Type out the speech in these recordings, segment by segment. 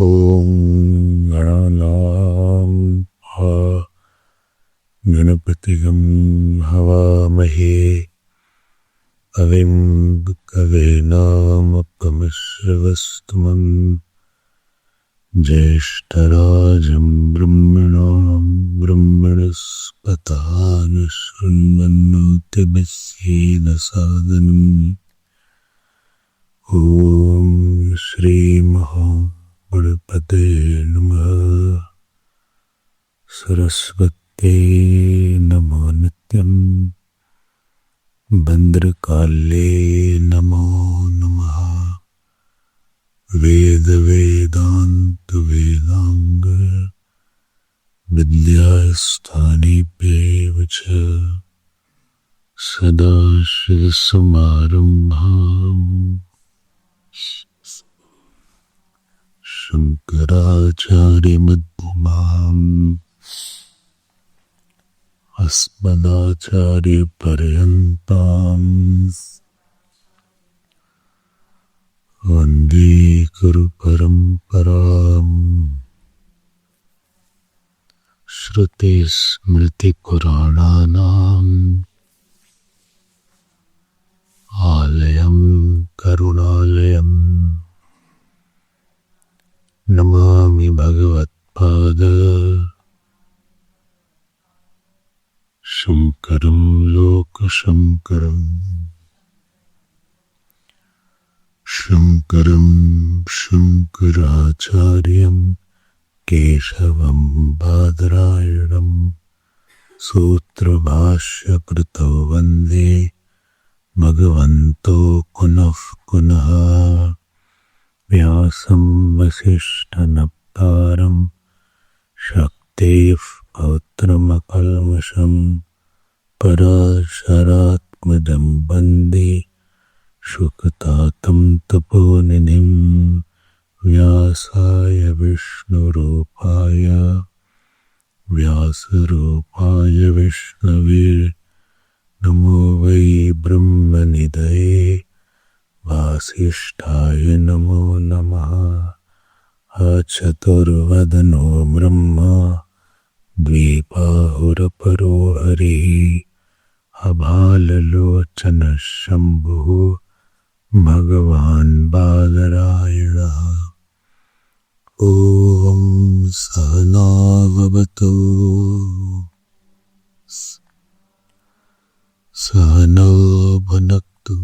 ओम गणानां गणपतिगं हवामहे कविं कवीनामुपमश्रवस्तमं ज्येष्ठराजं ब्रह्मणां ब्रह्मणस्पतान् शृण्वन्नोतिभिस्येन सादनम्। ओम श्री महागणपते नमः। सरस्वती नमो नित्यं भद्रकाले नमो नमः। वेद वेदांत वेदांग विद्यास्थानेभ्यः च सदाशिवसमारम्भाम् शंकराचार्यमध्यमाम् अस्मदाचार्यपर्यन्ताम् वन्दे गुरुपरम्पराम्। श्रुतिस्मृतिपुराणानाम् आलयं करुणालयम् नमामि भगवत्पाद शंकरं लोकशंकरम्। शंकरं शंकराचार्यं केशवं बादरायणं सूत्रभाष्यकृतौ वन्दे भगवन्तो पुनः पुनः। व्यासं वसिष्ठनप्तारं शक्तेः पौत्रमकल्मषं पराशरात्मजं वन्दे शुकतातं तपोनिधिं। व्यासाय विष्णुरूपाय व्यासरूपाय विष्णवे नमो वै ब्रह्मनिधये वासिष्ठाय नमो नमः। अचतुर्वदनो ब्रह्मा द्विबाहुरपरो हरिः अभाललोचनः शम्भुः भगवान् बादरायणः। ॐ सहना भवतु सहनौ भुनक्तु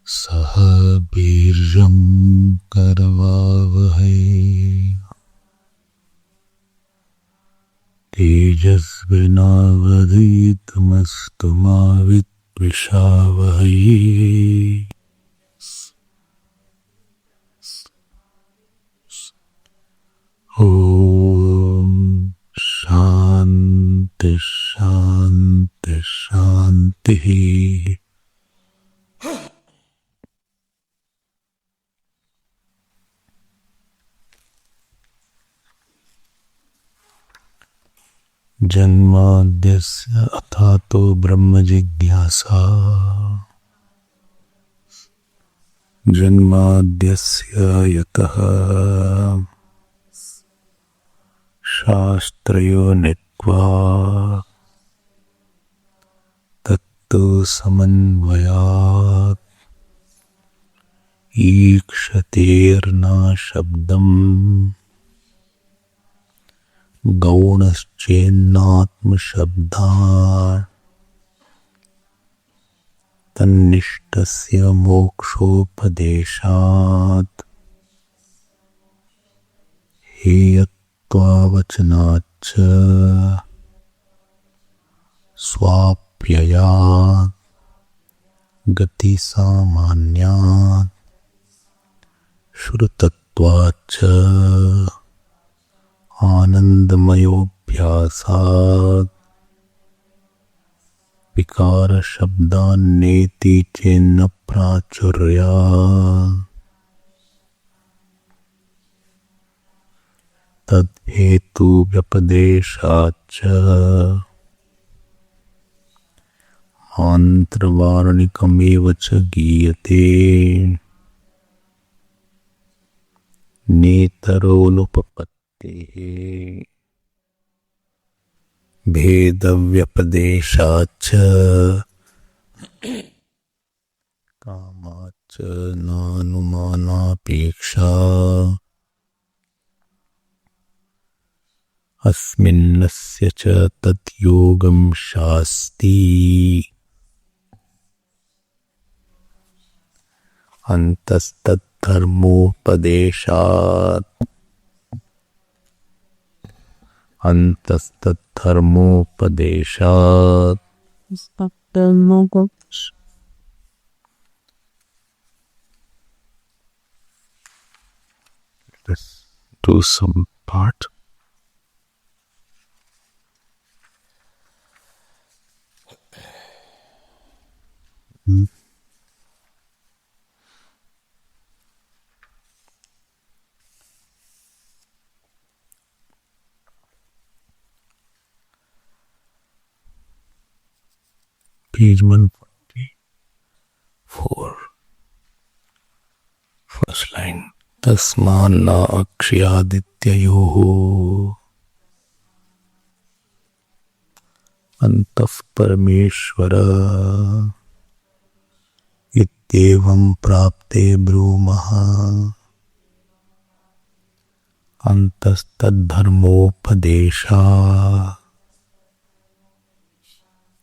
सह वीर्यं करवावहै तेजस्विनावधीतमस्तु मा विद्विषावहै। ओम शांति शांति शांति। जन्माद्यस्य अथातो ब्रह्म जिज्ञासा जन्माद्यस्य यतः शास्त्रयोनित्वात् तत्तु समन्वयात् ईक्षतेर्न शब्दम् गौणश्चेन्नात्मशब्दात् तन्निष्टस्य मोक्षोपदेशात् हेयत्वावचनाच्च स्वाप्ययात् गति सामान्यात् श्रुतत्वाच्च आनंदमयोभ्यासात् विकार शब्दान्नेति चेन्न प्राचुर्यात् तद्हेतु व्यपदेशाच्च आन्तर्वारणिकमेव च गीयते नेतरोनुपपत्तेः भेदव्यपदेशाच्च कामाच्च नानुमानापेक्षा अस्मिन्नस्य च तद्योगं शास्ति अन्तस्तद्धर्मोपदेशात् Let's do some part. Page 144. First line. तस्मान्ना अक्ष्यादित्ययोः अन्तः परमेश्वर इत्येवं प्राप्ते ब्रूमः अन्तस्तद्धर्मोपदेशा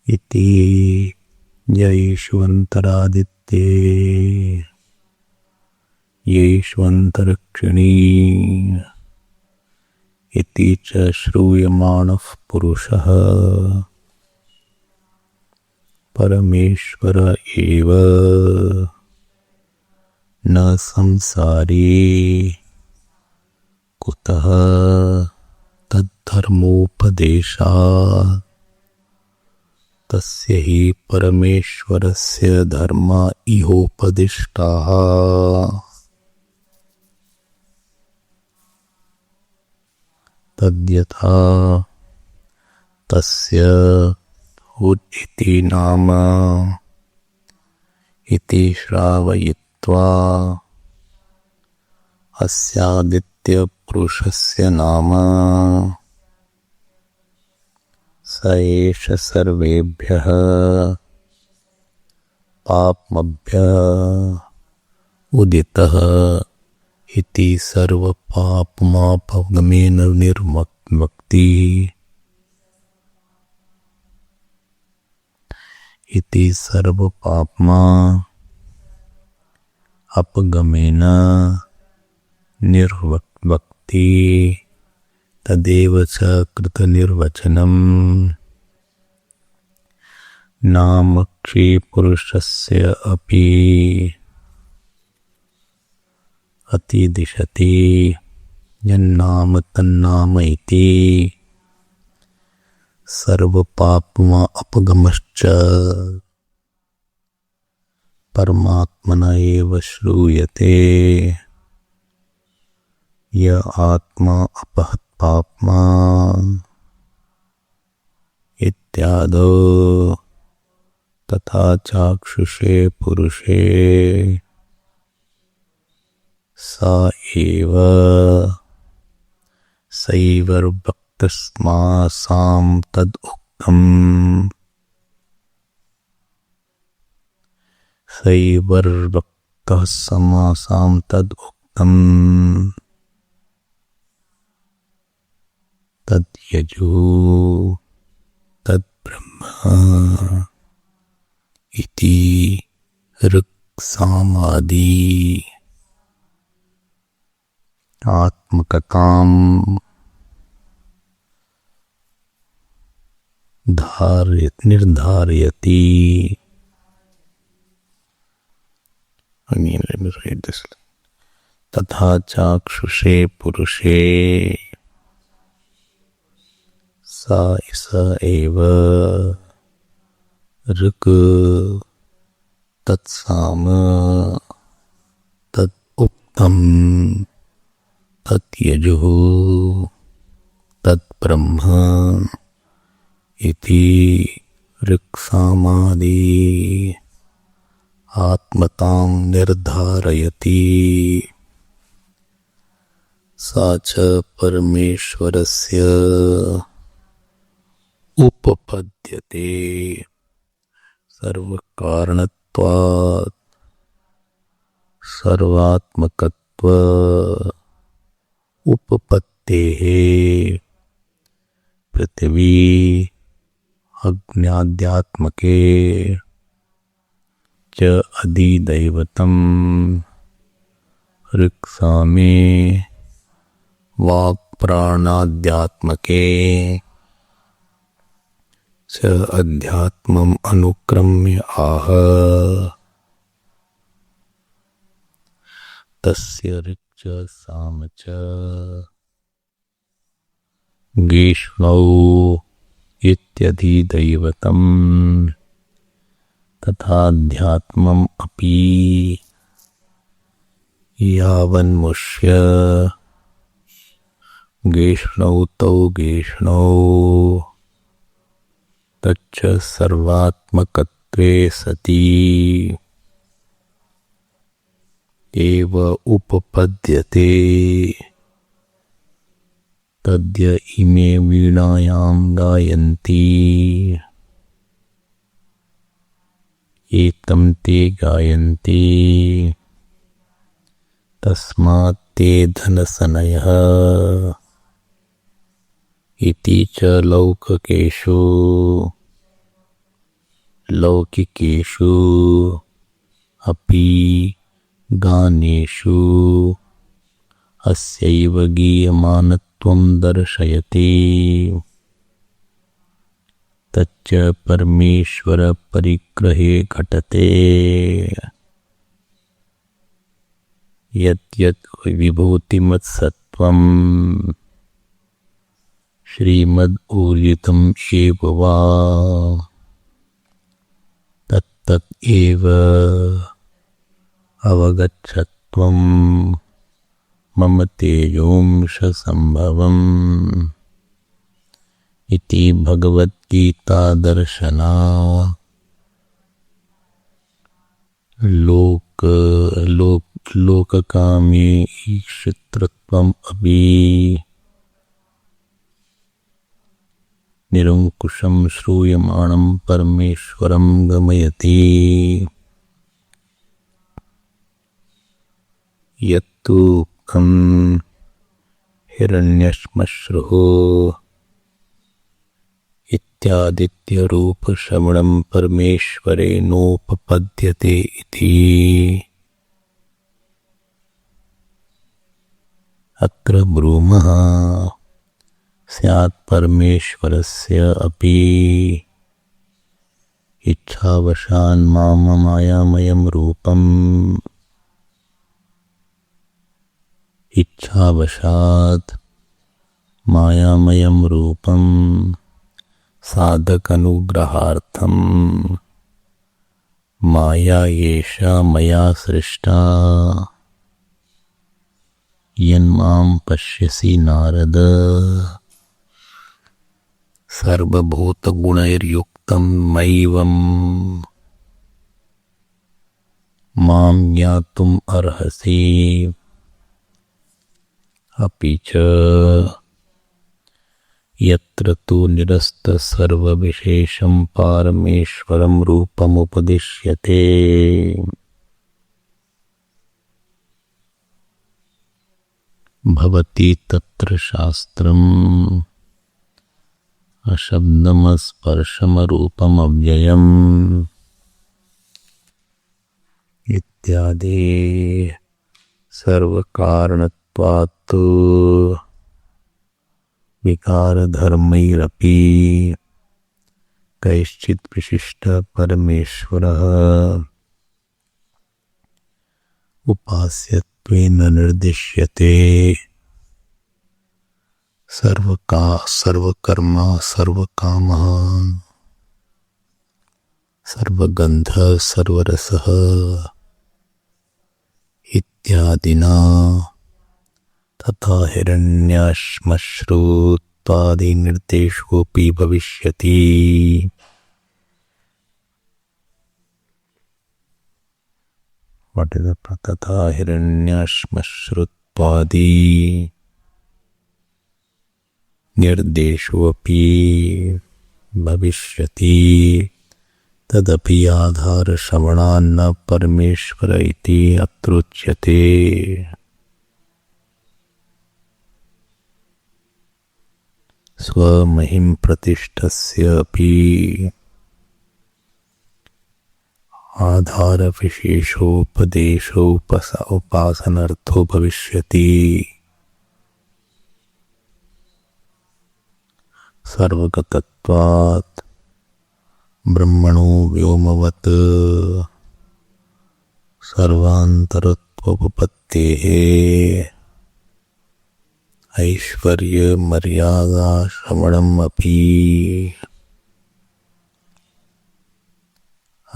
इति येष्वन्तरादित्ये येष्वन्तरिक्षिणी इति च श्रूयमाणः पुरुषः परमेश्वर एव न संसारी कुतः तद्धर्मोपदेशात् तस्य हि परमेश्वरस्य धर्मा इहोपदिष्टाः तद्यथा तस्य इति नाम इति श्रावयित्वा अस्यादित्यपुरुषस्य नाम स एष सर्वेभ्यः पाप्मभ्यः उदितः इति सर्वपापमापगमेन निर्मुक्ति इति सर्वपापमा अपगमेन निर्मुक्ति तदेव च कृतनिर्वचनम् नामक्षी पुरुषस्य अपि अतिदिशति यन्नाम तन्नाम इति सर्वपापमा अपगमश्च परमात्मना एव श्रूयते य आत्मा अपहत् पाप्मा इत्यादो तथा चाक्षुषे पुरुषे सा एव सैवर्भक्तस्मासां तदुक्तम् सैवर्भक्तः समासां तदुक्तम् तद्यजो तद्ब्रह्म इति ऋक्सामादि आत्मकतां निर्धारयति Again, let me read this. तथा चाक्षुषे पुरुषे सा इस एव ऋक् तत्साम तत् उक्तम तत्यजुः तत्ब्रह्म इति ऋक्सामादि आत्मतां निर्धारयति। सा च परमेश्वरस्य उपपद्यते सर्वकारणत्वात् सर्वात्मकत्व उपपत्तेः पृथिवी अग्न्याद्यात्मके च अधिदैवतम् ऋक्सामे वाक्प्राणाद्यात्मके च अध्यात्मम् अनुक्रम्य आह। तस्य ऋक् च साम च गीष्णौ इत्यधिदैवतम् तथाध्यात्मम् अपि यावन्मुष्य गीष्णौ तौ गीष्णौ तच्च सर्वात्मकत्वे सति एव उपपद्यते। तद्य इमे वीणायां गायन्ति एतं ते गायन्ति तस्मात् ते धनसनयः इति च लौकिकेषु अपि गानेषु अस्यैव गीयमानत्वं दर्शयति। तच्च परमेश्वर परिग्रहे घटते यत् यत् विभूतिमत्सत्त्वं श्रीमद् एव वा तत्तत् एव अवगच्छत्वं मम तेजोंश संभवम् इति भगवद्गीता दर्शना। लोककामे ईक्षितृत्वम् अपि निरंकुशं श्रूयमाणं परमेश्वरं गमयति। यत्तु हिरण्यश्मश्रुः इत्यादित्यरूपश्रवणं परमेश्वरेणोपपद्यते इति। अत्र ब्रूमः स्यात् परमेश्वरस्य अपि इच्छावशान् मायामयं रूपम् इच्छावशात् मायामयं रूपं साधकनुग्रहार्थं माया एषा मया सृष्टा यन्मां पश्यसि नारद सर्वभूतगुणैर्युक्तं मैवं मां ज्ञातुम् अर्हसि। अपि च यत्र तु निरस्तसर्वविशेषं पारमेश्वरं रूपमुपदिश्यते भवति तत्र शास्त्रम् अशब्दमस्पर्शमरूपमव्ययम् इत्यादि सर्वकारणत्वात् विकारधर्मैरपि कैश्चित् विशिष्ट परमेश्वरः उपास्यत्वेन निर्दिश्यते। सर्वकर्मा सर्वकामः सर्वगन्धः सर्वरसः इत्यादिना तथा हिरण्यश्मश्रुत्वादिनिर्देशोऽपि भविष्यति। What is the तथा हिरण्यश्मश्रुत्वादि निर्देशोऽपि भविष्यति। तदपि आधारश्रवणान्न परमेश्वर इति अत्रोच्यते। स्वमहिं प्रतिष्ठस्य अपि आधार विशेषोपदेशो उपासनार्थो भविष्यति। सर्वगतत्वात् ब्रह्मणो व्योमवत् सर्वान्तरत्वोपपत्तेः ऐश्वर्य मर्यादा श्रवणम् अपि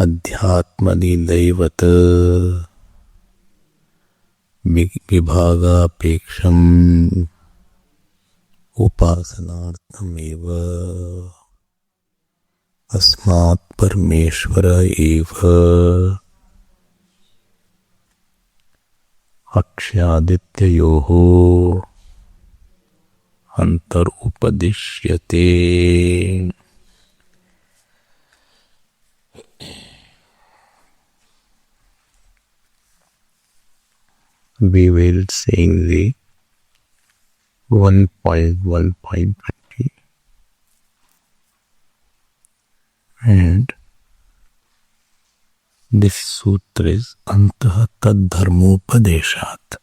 अध्यात्मनिदैवत विभागापेक्षम् उपासनार्थमेव अस्मात् परमेश्वर एव अक्ष्यादित्ययोः अंतर उपदिश्यते। We will sing the 1.1.20 and this sutra is Antah Tad Dharmopadeshat.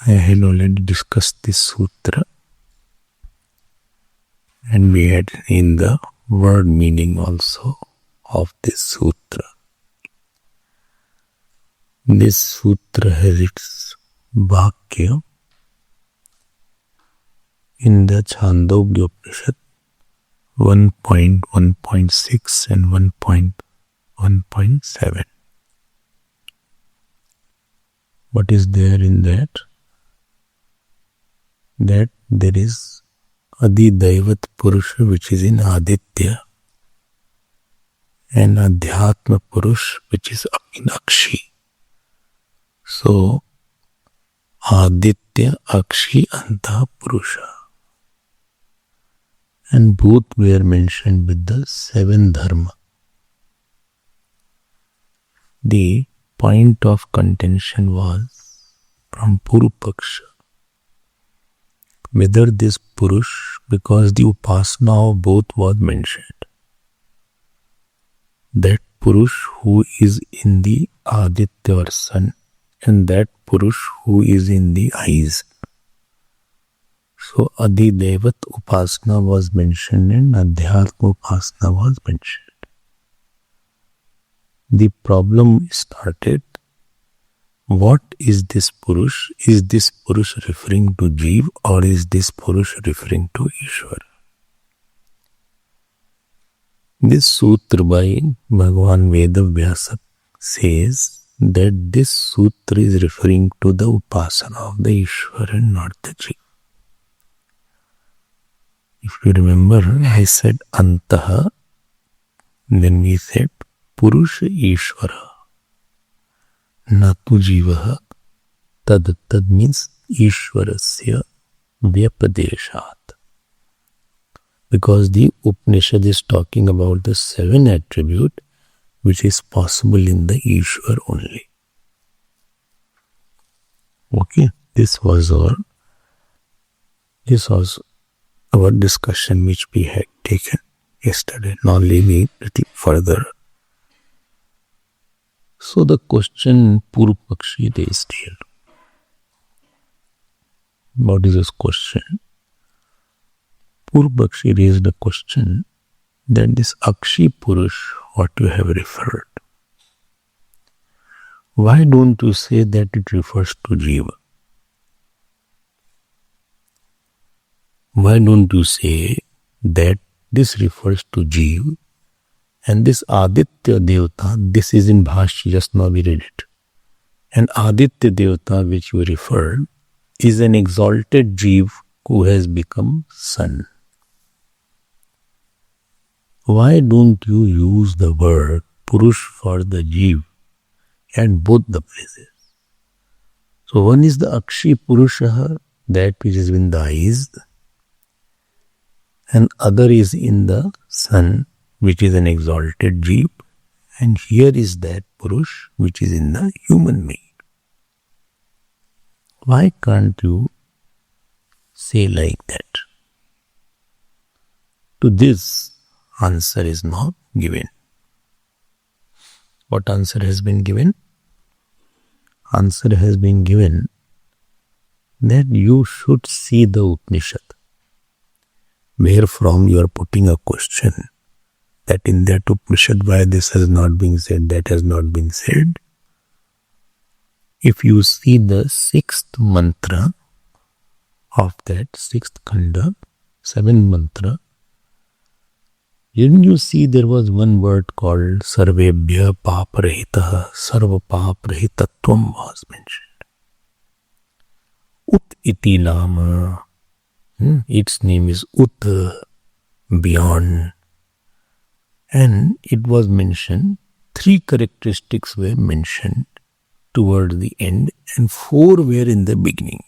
I had already discussed this sutra and we had seen the word meaning also of this sutra. This sutra has its Vakya in the Chandogya Upanishad 1.1.6 and 1.1.7. What is there in that? That there is Adidaivat Purusha which is in Aditya and Adhyatma Purush which is in Akshi. So, Aditya, Akshi, Antah Purusha. And both were mentioned with the 7 dharma. The point of contention was from Purupaksha whether this Purush, because the upasana of both was mentioned, that Purush who is in the Aditya or sun and that Purush who is in the eyes. So Adidevat Upasana was mentioned and Adhyatma Upasana was mentioned. The problem started, what is this Purush? Is this Purush referring to Jeev or is this Purush referring to Ishwar? This sutra by Bhagavan Vedavyasa says that this sutra is referring to the Upasana of the Ishwar and not the Jeev. If you remember, I said Antaha, then we said Purusha Ishvara, Natu Jivaha, Tad means Ishvarasya Vyapadeshat. Because the Upanishad is talking about the 7 attributes which is possible in the Ishwar only. Okay, this was our discussion which we had taken yesterday. Now leaving a little further. So the question Purupakshi raised here. What is this question? Purupakshi raised the question that this Akshi Purush, what you have referred, Why don't you say that it refers to Jiva? Why don't you say that this refers to Jiva and this Aditya Devata, this is in Bhashya, just now we read it. And Aditya Devata which you referred is an exalted Jiva who has become sun. Why don't you use the word Purush for the Jiva at both the places? So one is the Akshi Purusha, that which is in the eyes, and other is in the sun, which is an exalted Jiva, and here is that Purush which is in the human being. Why can't you say like that? To this, answer is not given. What answer has been given? Answer has been given that you should see the Upanishad, wherefrom you are putting a question that in that Upanishad why this has not been said, that has not been said. If you see the sixth mantra of that sixth khanda, seventh mantra, didn't you see there was one word called Sarvebhya Paparahitah, Sarva Paparahitattvam was mentioned. Ut iti nama, its name is Ut, beyond. And it was mentioned, 3 characteristics were mentioned toward the end and 4 were in the beginning.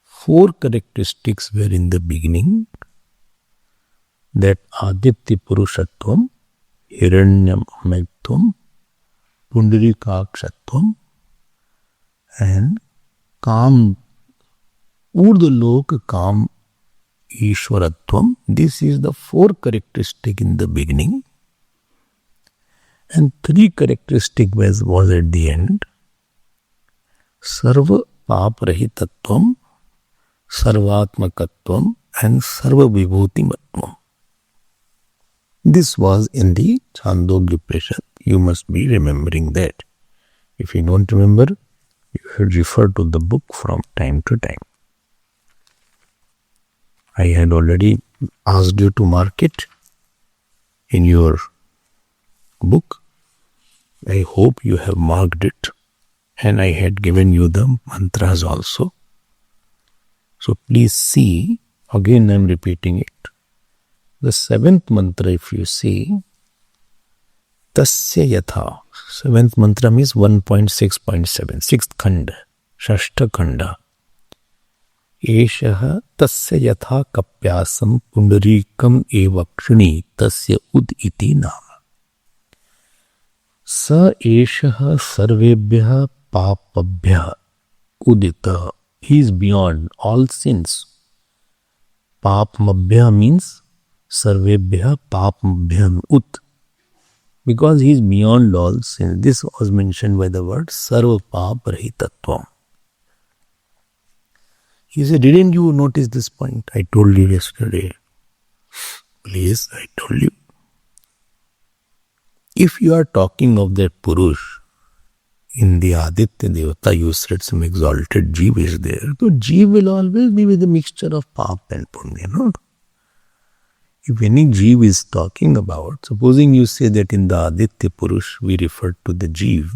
4 characteristics were in the beginning, that Aditya Purushatvam, Hiranyam Megtvam, Pundarikakshatvam, and Kam, Urdalok Kam Ishwaratvam. This is the 4 characteristic in the beginning, and 3 characteristic was at the end. Sarva Paparahitattvam, Sarvatmakatvam, and Sarva Vibhutimatvam. This was in the Chandogya Upanishad. You must be remembering that. If you don't remember, you should refer to the book from time to time. I had already asked you to mark it in your book. I hope you have marked it, and I had given you the mantras also. So please see, again I am repeating it. The 7th mantra, if you see, Tasya Yatha. 7th mantra means 1.6.7, 6th khanda, Shashta khanda. Eshaha tasya yatha kapyasam pundarikam evakshini tasya ud iti nama. Sa eshaha sarvebhya papabhya udita. He is beyond all sins. Papamabhya means sarvebhya papamabhya ut. Because he is beyond all sins. This was mentioned by the word sarva paparahitattvam. He said, didn't you notice this point? I told you yesterday. Please, I told you. If you are talking of that Purush, in the Aditya Devata, you said some exalted Jeev is there. So Jeev will always be with a mixture of Pap and Punya, no? If any Jeev is talking about, supposing you say that in the Aditya Purush we refer to the Jeev,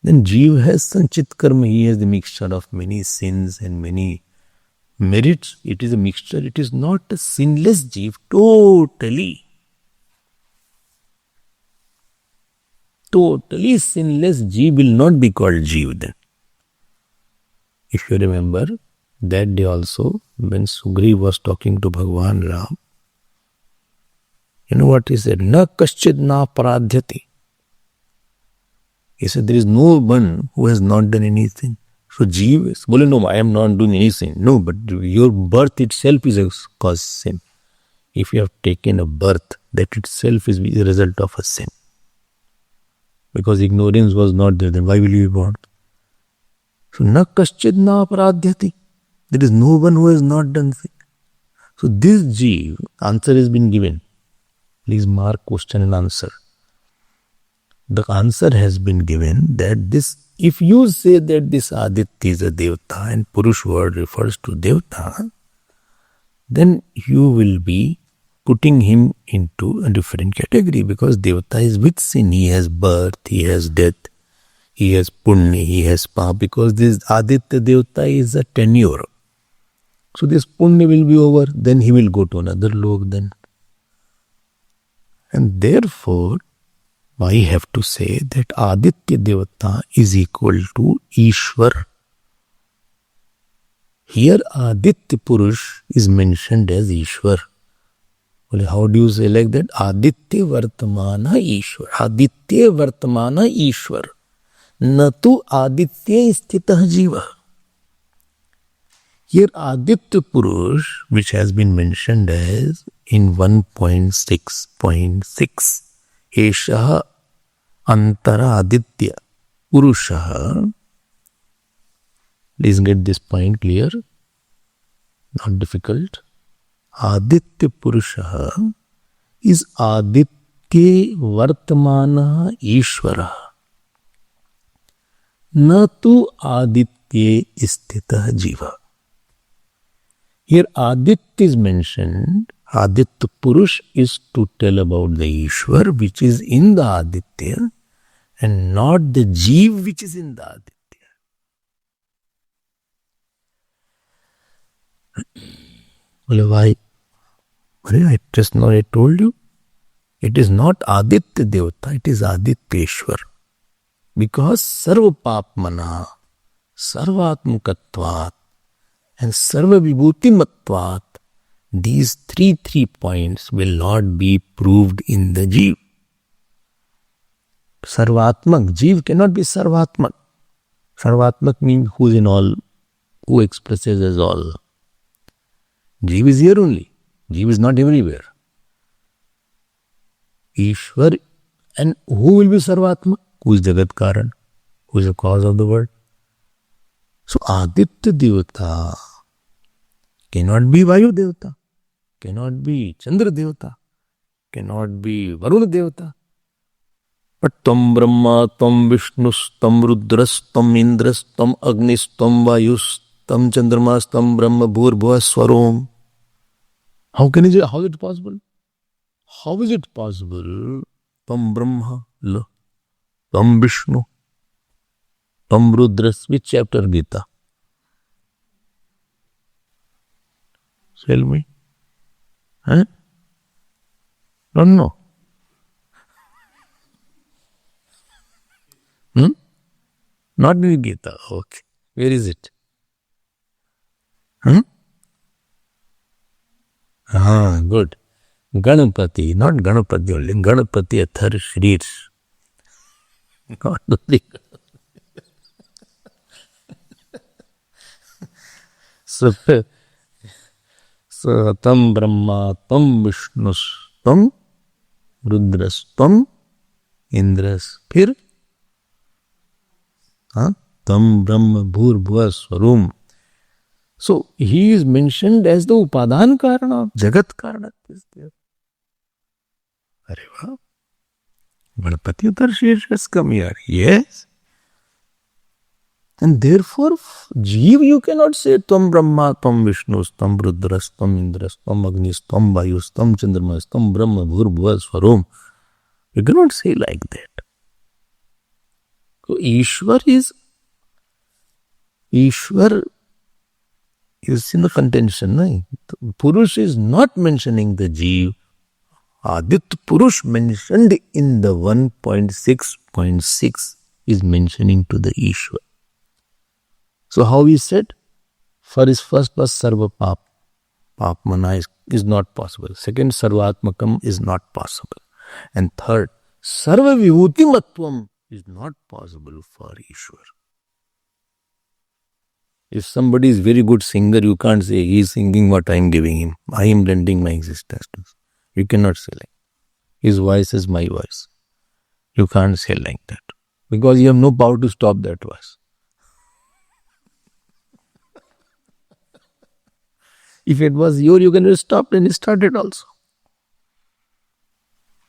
then Jeev has Sanchit Karma, he has the mixture of many sins and many merits. It is a mixture, it is not a sinless Jeev, totally. Totally sinless Jeev will not be called Jeev then. If you remember, that day also, when Sugriva was talking to Bhagwan Ram, you know what he said? Na kaschid na paradhyati. He said, there is no one who has not done anything. So Jeev is, well, no, I am not doing anything. No, but your birth itself is a cause sin. If you have taken a birth, that itself is the result of a sin. Because ignorance was not there, then why will you be born? So, na kaschid na paradhyati. There is no one who has not done sin. So, this Jeev, answer has been given. Please mark question and answer. The answer has been given that this, if you say that this Aditya is a Devta and Purush word refers to Devta, then you will be putting him into a different category, because Devta is with sin. He has birth, he has death, he has punya, he has pap, because this Aditya Devta is a tenure. So this punya will be over, then he will go to another lok then. And therefore, I have to say that Aditya Devata is equal to Ishwar. Here Aditya Purush is mentioned as Ishwar. Well, how do you say like that? Aditya Vartamana Ishwar. Aditya Vartamana Ishwar. Natu Aditya Sthitah Jiva. Here Aditya Purush, which has been mentioned as in 1.6.6, Eshaha Antara Aditya Purushaha. Please get this point clear. Not difficult. Aditya Purushaha is Aditya Vartamana Ishvara. Natu Aditya Sthitah Jiva. Here Aditya is mentioned. Aditya Purush is to tell about the Ishwar which is in the Aditya and not the Jeev which is in the Aditya. Well, why? I just now I told you. It is not Aditya Devata, it is Aditya Ishwar. Because Sarva Papmana, Sarvatmakatvat and Sarva Vibhutimatvat, these three points will not be proved in the Jeev. Sarvatmak, Jeev cannot be Sarvatmak. Sarvatmak means who is in all, who expresses as all. Jeev is here only. Jeev is not everywhere. Ishwar, and who will be Sarvatmak? Who is Jagat Karan? Who is the cause of the world? So Aditya Devata cannot be Vayu Devata, cannot be Chandra Devata, cannot be Varuna Devata. But Tam Brahma, Tam Vishnus, Tam Rudras, Tam Indras, Tam Agnis, Tam Vayus, Tam Chandramas, Tam Brahma Bhur Swarom. How is it possible? How is it possible? Tam Brahma, Tam Vishnu, Tam Rudras. Which chapter Gita? Tell me. Huh? Don't know. Not in Gita. Okay. Where is it? Good. Ganapati, not Ganapati only. Ganapati Athar Shrir. Not only. So Tam Brahma, Tam Vishnus, Tam Rudras, Tam Indras. Phir? Tam Brahma Bhur Swarum. So he is mentioned as the Upadhan Karana, Jagat Karana is there. Areva, Ganapati Utar Shir has come here. Yes. And therefore, Jeev you cannot say Tam Brahma, Tam Vishnus, Tam Rudras, Tam Indras, Tam Agnis, Tam Vayus, Tam Chandramas, Tam Brahma Bhur Swarum. You cannot say like that. So Ishwar is in the contention. No? Purush is not mentioning the Jeev. Aditya Purush mentioned in the 1.6.6 is mentioning to the Ishwar. So how he said? First was Sarva Papmana is not possible. Second, Sarvatmakam is not possible. And third, Sarva Vibhutimatvam is not possible for Ishwar. If somebody is very good singer, you can't say he is singing what I am giving him. I am lending my existence to him. You cannot say like his voice is my voice. You can't say like that. Because you have no power to stop that voice. If it was you can just stop and start it also.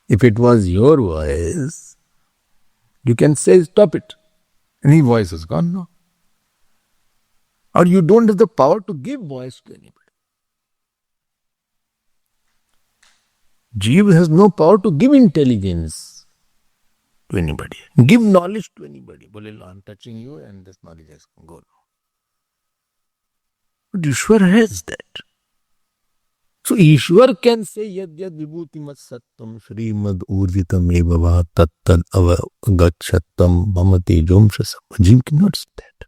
If it was your voice, You can say, stop it. Any voice is gone now. Or you don't have the power to give voice to anybody. Jeev has no power to give intelligence to anybody. Give knowledge to anybody. Bole, I'm touching you and this knowledge has come. Go. But Ishwar has that. So Ishwar can say yad yad vibhuti mat sattam shrimad urjitam evava tattal avagachattam mamati jomshasam. Jeev cannot say that.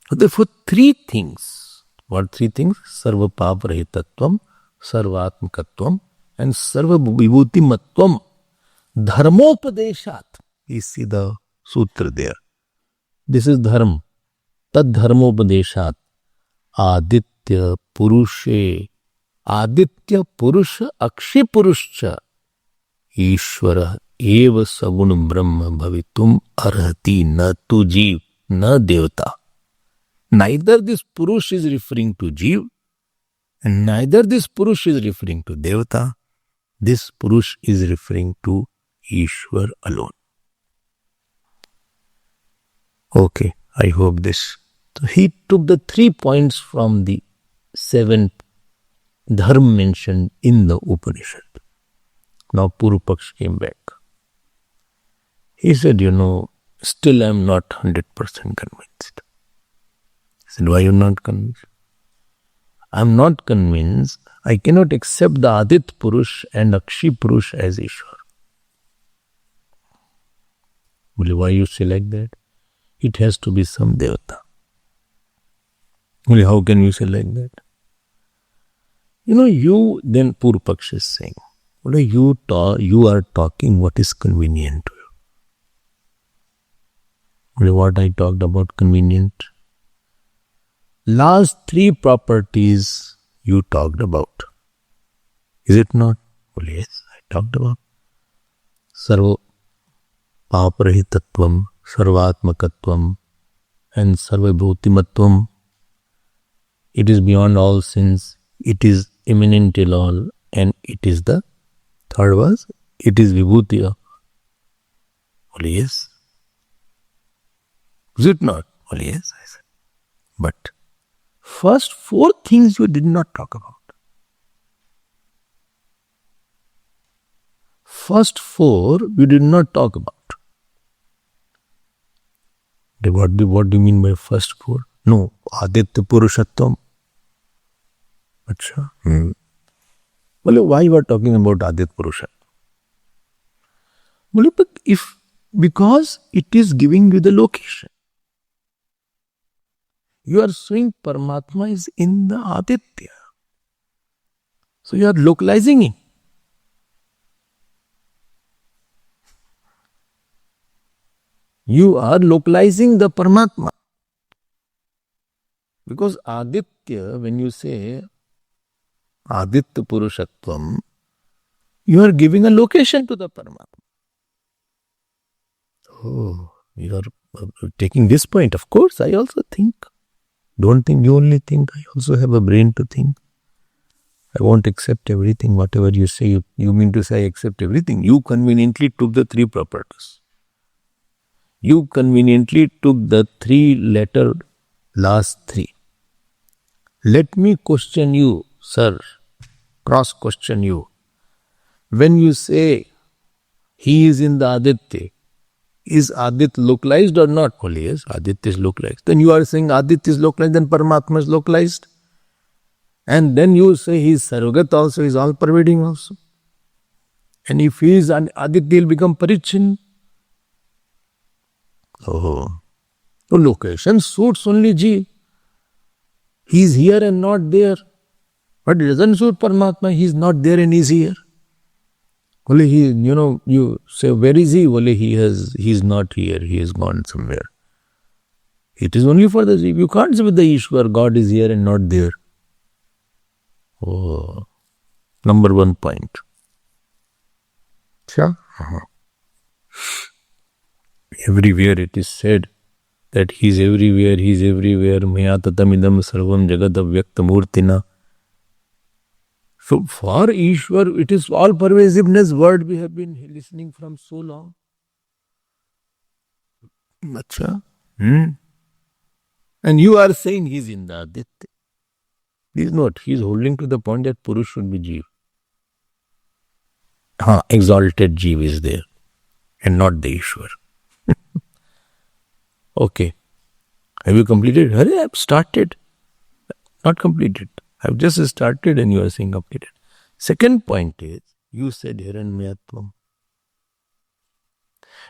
So therefore, three things. What three things? Sarva paparahitattvam, sarvatmakatvam, and sarva vibhuti matvam. Dharmopadeshat. You see the sutra there. This is dharma. Tad dharmopadeshat. Aditya purushe. Aditya purusha akshi puruscha. Ishvara eva sagun brahma bhavitum arhati na tu jeev na devata. Neither this Purush is referring to Jeev and neither this Purush is referring to Devata. This Purush is referring to Ishwar alone. Okay, I hope this. So he took the 3 points from the 7 dharma mentioned in the Upanishad. Now Purva Paksh came back. He said, still I am not 100% convinced. I said, why are you not convinced? I am not convinced. I cannot accept the Adit Purush and Akshi Purush as Ishwar. Well, why you say like that? It has to be some Devata. Well, how can you say like that? Then Purva Paksh is saying, well, you are talking what is convenient to you. Well, what I talked about convenient? Last 3 properties you talked about. Is it not? Well, yes, I talked about. Sarva paparahitattvam, sarvatmakatvam, and sarvabhutimatvam. It is beyond all sins. It is immanent in all. And it is the third was, it is vibhuti. Well, yes. Is it not? Well, yes, I said. But first 4 things you did not talk about. First 4 you did not talk about. What do you mean by first 4? No, Aditya Purushattam. Achha. Well, why you are talking about Aditya Purushattam? Well, because it is giving you the location. You are saying Paramatma is in the Aditya. So you are localizing it. You are localizing the Paramatma. Because Aditya, when you say Aditya Purushatvam, you are giving a location to the Paramatma. Oh, you are taking this point. Of course, I also think. Don't think you only think. I also have a brain to think. I won't accept everything. Whatever you say, you mean to say I accept everything. You conveniently took the 3 properties. You conveniently took the 3-letter last 3. Let me question you, sir. Cross-question you. When you say he is in the Aditya, is Aditya localized or not? Well, yes, Aditya is localized. Then you are saying Aditya is localized, then Paramatma is localized. And then you say he is Sarvagat also, he is all-pervading also. And if he is an Aditya, he will become Parichin. Oh. So location suits only Jeev. He is here and not there. But it doesn't suit Paramatma, he is not there and he is here. Well, you say, where is he? Well, he is not here, he has gone somewhere. It is only for the Jeev. You can't say with the Ishwar, God is here and not there. Oh, number 1 point. Sure. Everywhere it is said that he is everywhere, Maya tatamidam sarvam jagat avyakta murtina. So for Ishwar, it is all pervasiveness word we have been listening from so long. Acha. And you are saying he's in the Aditya. He's not. He's holding to the point that Purush should be Jeev. Exalted Jeev is there and not the Ishwar. Okay. Have you completed? Hurry up, started. Not completed. I've just started and you are saying completed. Second point is, you said Hiranyatvam.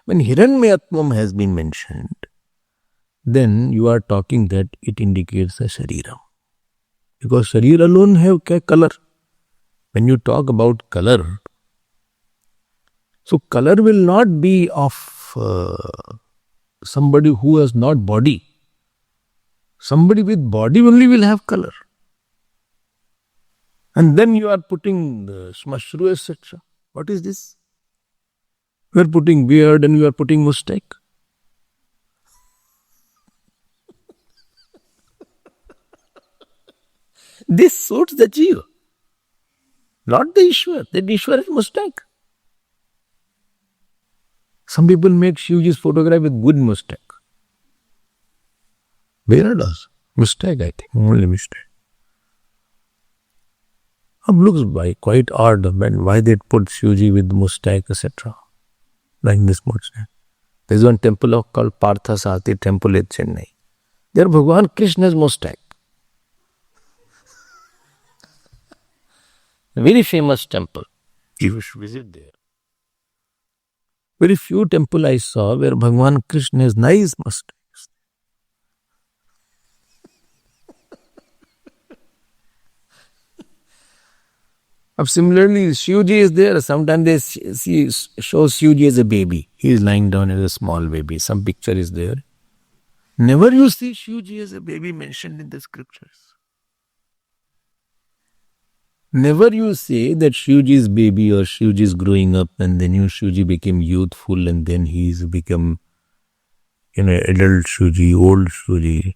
When Hiranyatvam has been mentioned, then you are talking that it indicates a Shariram. Because Sharir alone have color. When you talk about color, so color will not be of somebody who has not body. Somebody with body only will have color. And then you are putting the smashru, etc. What is this? You are putting beard and you are putting mustache. This suits the Jiva, not the Ishwar. That Ishwar is mustache. Some people make Shivji's photograph with good mustache. Where does? Mustache, I think. Only mustache. Looks quite odd when why they put Shivji with mustache, etc. Like this mustache. There is one temple called Parthasarthi temple in Chennai. There Bhagwan Krishna's mustache. A very famous temple. You should visit there. Very few temple I saw where Bhagwan Krishna has nice mustache. Similarly, Shivji is there. Sometimes they show Shivji as a baby. He is lying down as a small baby. Some picture is there. Never you see Shivji as a baby mentioned in the scriptures. Never you say that Shivji is baby or Shivji is growing up and then Shivji became youthful and then he's become, adult Shivji, old Shivji.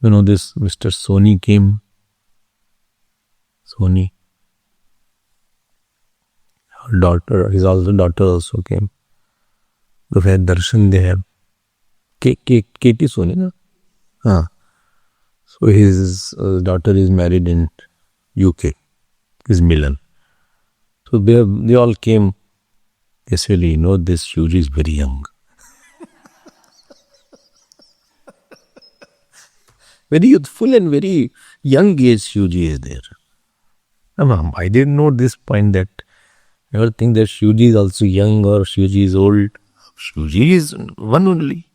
This Mr. Soni came. Soni. Her daughter, his daughter also came. So where darshan they have. Katie Soni, no? So his daughter is married in UK. Is Milan. So they all came. They said, this Shivji is very young. Very youthful and very young age Shivji is there. I didn't know this point that I never think that Shivji is also young or Shivji is old. Shivji is one only.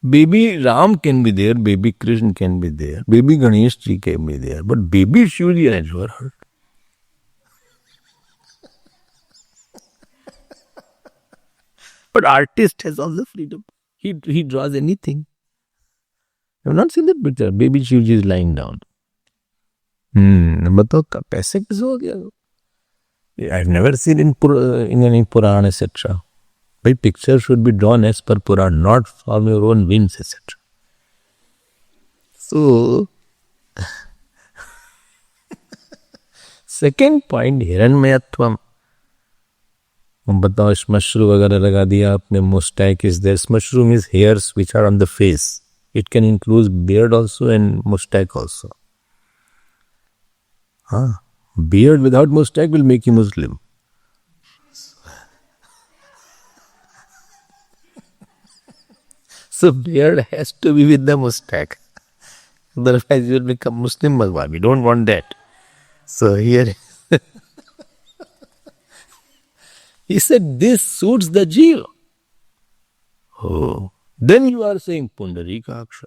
Baby Ram can be there, baby Krishna can be there, baby Ganesh ji can be there, but baby Shivji I never heard. But artist has all the freedom. He draws anything. I have not seen that picture. Baby Shivji is lying down. बताओ पैसे कैसे हो गया? I've never seen in any Puran, etc. But picture should be drawn as per Puran, not from your own whims, etc. So, second point, Hiranyatvam. बताओ श्मश्रु वगैरह लगा दिया आपने, mustache is there. Shmashru means hairs which are on the face. It can include beard also and mustache also. Beard without mustache will make you Muslim. So beard has to be with the mustache. Otherwise you will become Muslim. We don't want that. So here he said this suits the Jiva. Then you are saying Pundarikaksha.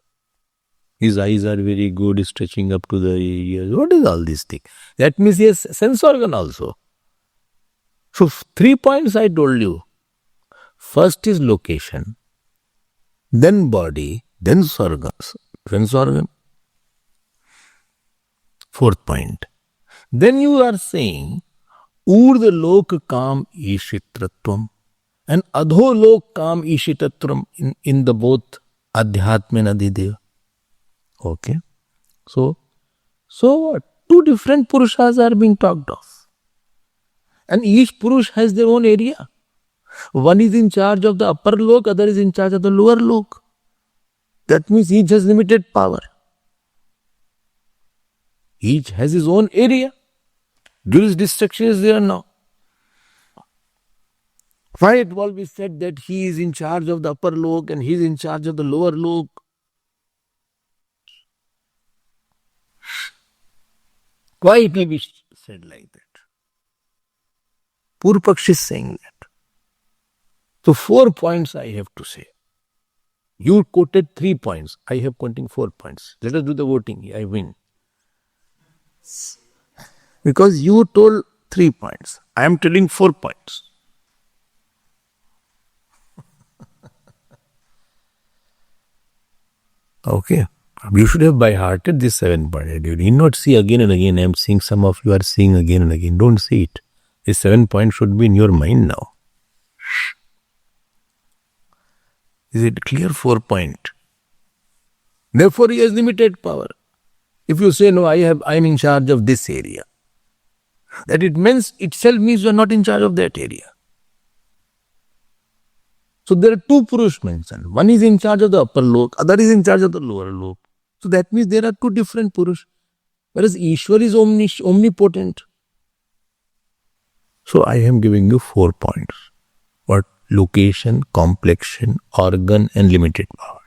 His eyes are very good, stretching up to the ears. What is all this thing? That means he has sense organ also. So 3 points I told you. First is location, then body, then sargas, sense organ. 4th point. Then you are saying Urdha lok kam ishitratvam and Adho lok kam ishitatvam in the both Adhyatma and Adhideva. Okay. So what? 2 different Purushas are being talked of. And each Purush has their own area. One is in charge of the upper lok, other is in charge of the lower lok. That means each has limited power. Each has his own area. Jurisdiction is there now. Why it will be said that he is in charge of the upper lok and he is in charge of the lower lok? Why it will be said like that? Purpaksh is saying that. So 4 points I have to say. You quoted 3 points. I have quoting 4 points. Let us do the voting. I win. Because you told 3 points. I am telling 4 points. Okay. You should have by hearted this 7 point. You need not see again and again. I am seeing some of you are seeing again and again. Don't see it. This 7 point should be in your mind now. Is it clear? 4 point. Therefore, he has limited power. If you say, no, I am in charge of this area, that it means itself means you are not in charge of that area. So there are 2 Purush mentioned. One is in charge of the upper lok, other is in charge of the lower lok. So that means there are 2 different Purush. Whereas Ishwar is omnipotent. So I am giving you 4 points. What? Location, complexion, organ and limited power.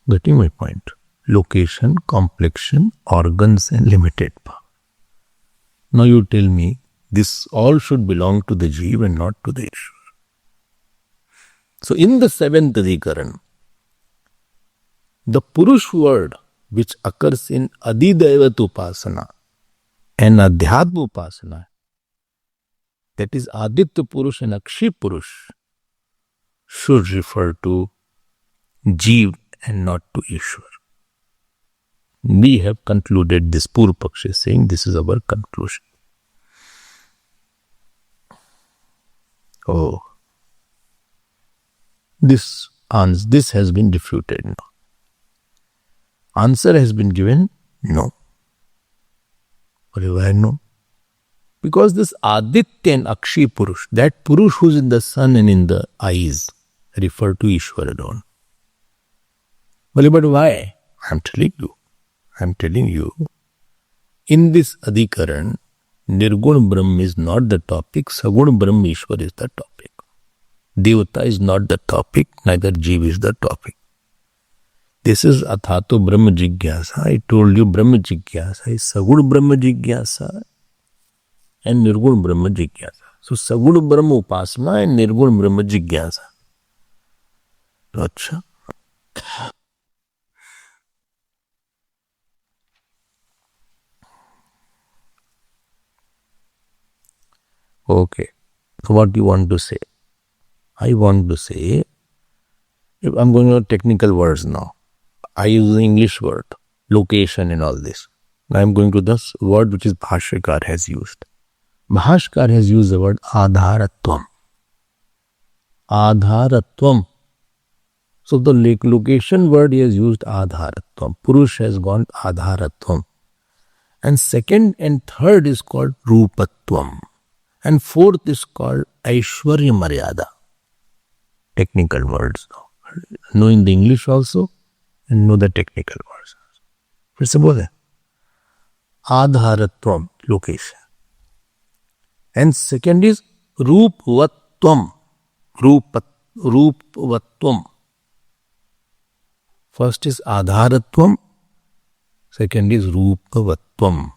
Getting my point? Location, complexion, organs and limited power. Now you tell me, this all should belong to the Jeev and not to the Ishwar. So in the 7th Adhikaran, the Purush word which occurs in Adhidevat Upasana and Adhyatma Upasana, that is Aditya Purush and Akshi Purush, should refer to Jeev and not to Ishwar. We have concluded this. Purpaksh is saying this is our conclusion. Oh, this has been refuted. No. Answer has been given. No. Why no? Because this Aditya and Akshi Purush, that Purush who is in the sun and in the eyes, refer to Ishwar alone. Well, but why? I am telling you, in this Adhikaran, Nirgun Brahm is not the topic, Sagun Brahm Ishwar is the topic. Devata is not the topic, neither Jeev is the topic. This is Athato Brahma Jigyasa. I told you Brahma Jigyasa is Sagun Brahma Jigyasa and Nirgun Brahma Jigyasa. So Sagun Brahma Upasana and Nirgun Brahma Jigyasa. Acha. Okay. So what do you want to say? I want to say, if I'm going to technical words now. I use the English word, location and all this. I'm going to this word which is Bhashyakar has used. Bhashyakar has used the word Adharatvam. Adharatvam. So the location word he has used Adharatvam. Purush has gone Adharatvam. And second and third is called Rupatvam. And fourth is called Aishwarya Maryada. Technical words now. Knowing the English also and know the technical words. फिर से बोले Adharatvam, location. And second is Rupvatvam. Rupvatvam. First is Adharatvam. Second is Rupvatvam.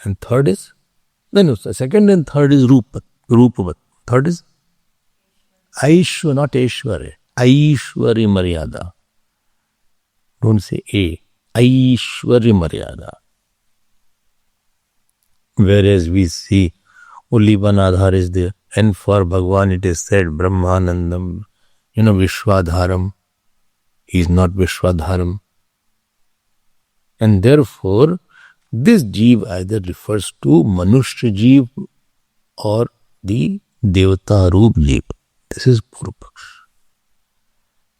And third is second and third is Rupavat. Third is Aishwarya, not Aishwarya. Aishwarya Maryada. Don't say A. Aishwarya Maryada. Whereas we see only one Adhar is there. And for Bhagavan it is said Brahmanandam, Vishwadharam. He is not Vishwadharam. And therefore, this Jeev either refers to Manushya Jeev or the Devata Roop Jeev. This is Purpaksh.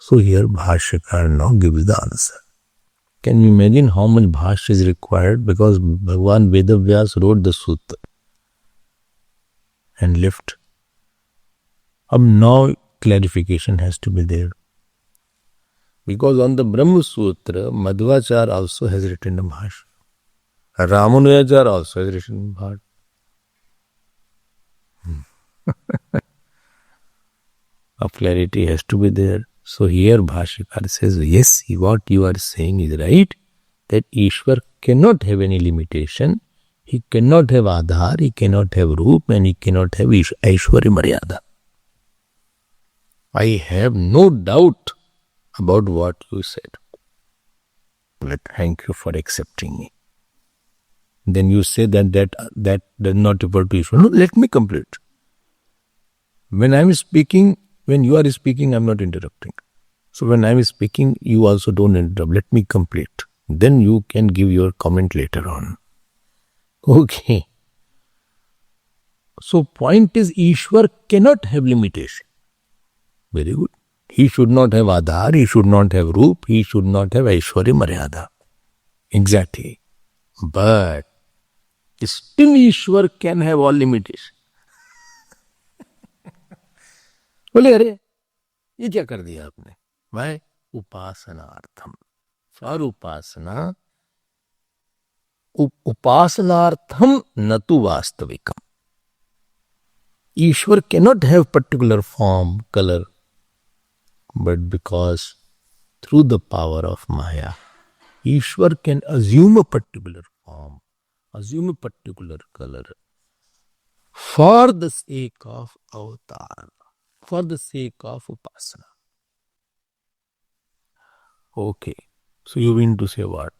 So here Bhashyakar now gives the answer. Can you imagine how much bhashya is required? Because Bhagwan Vedavyas wrote the sutra and left. Now clarification has to be there. Because on the Brahma Sutra, Madhvacharya also has written a bhashya. Ramanujacharya also has written bhashya. A clarity has to be there. So here Bhashyakar says, yes, what you are saying is right, that Ishwar cannot have any limitation. He cannot have Adhar, he cannot have Roop, and he cannot have Aishwarya Maryada. I have no doubt about what you said. But thank you for accepting me. Then you say that does not refer to Ishwar. No, let me complete. When I am speaking, when you are speaking, I am not interrupting. So when I am speaking, you also don't interrupt. Let me complete. Then you can give your comment later on. Okay. So point is, Ishwar cannot have limitation. Very good. He should not have Adhar, he should not have Roop, he should not have Aishwarya Maryada. Exactly. But still Ishwar can have all limitations. बोले अरे ये क्या कर दिया आपने? Why? उपासनार्थम. For upasana, upasanaartham natu vastavikam. Ishwar cannot have particular form, color, but because through the power of Maya, Ishwar can assume a particular form, assume a particular color for the sake of avatar, for the sake of upasana. Okay, so you mean to say what?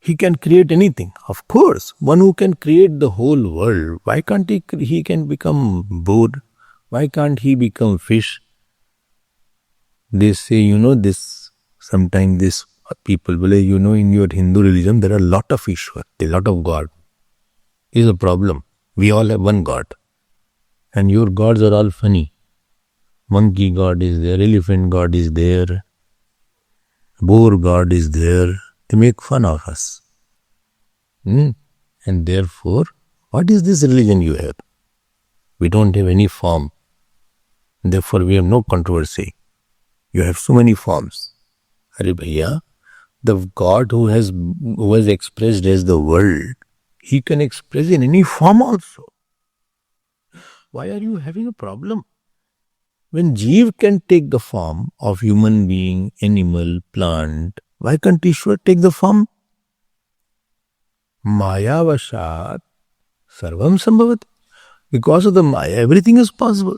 He can create anything. Of course, one who can create the whole world, why can't he can become bird? Why can't he become fish? They say, this, sometimes this people will, in your Hindu religion, there are a lot of Ishwar, a lot of God. Is a problem. We all have one God. And your gods are all funny. Monkey God is there, elephant God is there, boar God is there. They make fun of us. And therefore, what is this religion you have? We don't have any form. Therefore, we have no controversy. You have so many forms. Arey bhaiya, the God who was expressed as the world, he can express in any form also. Why are you having a problem? When Jeev can take the form of human being, animal, plant, why can't Ishwar take the form? Maya vashat sarvam sambhavat. Because of the Maya, everything is possible.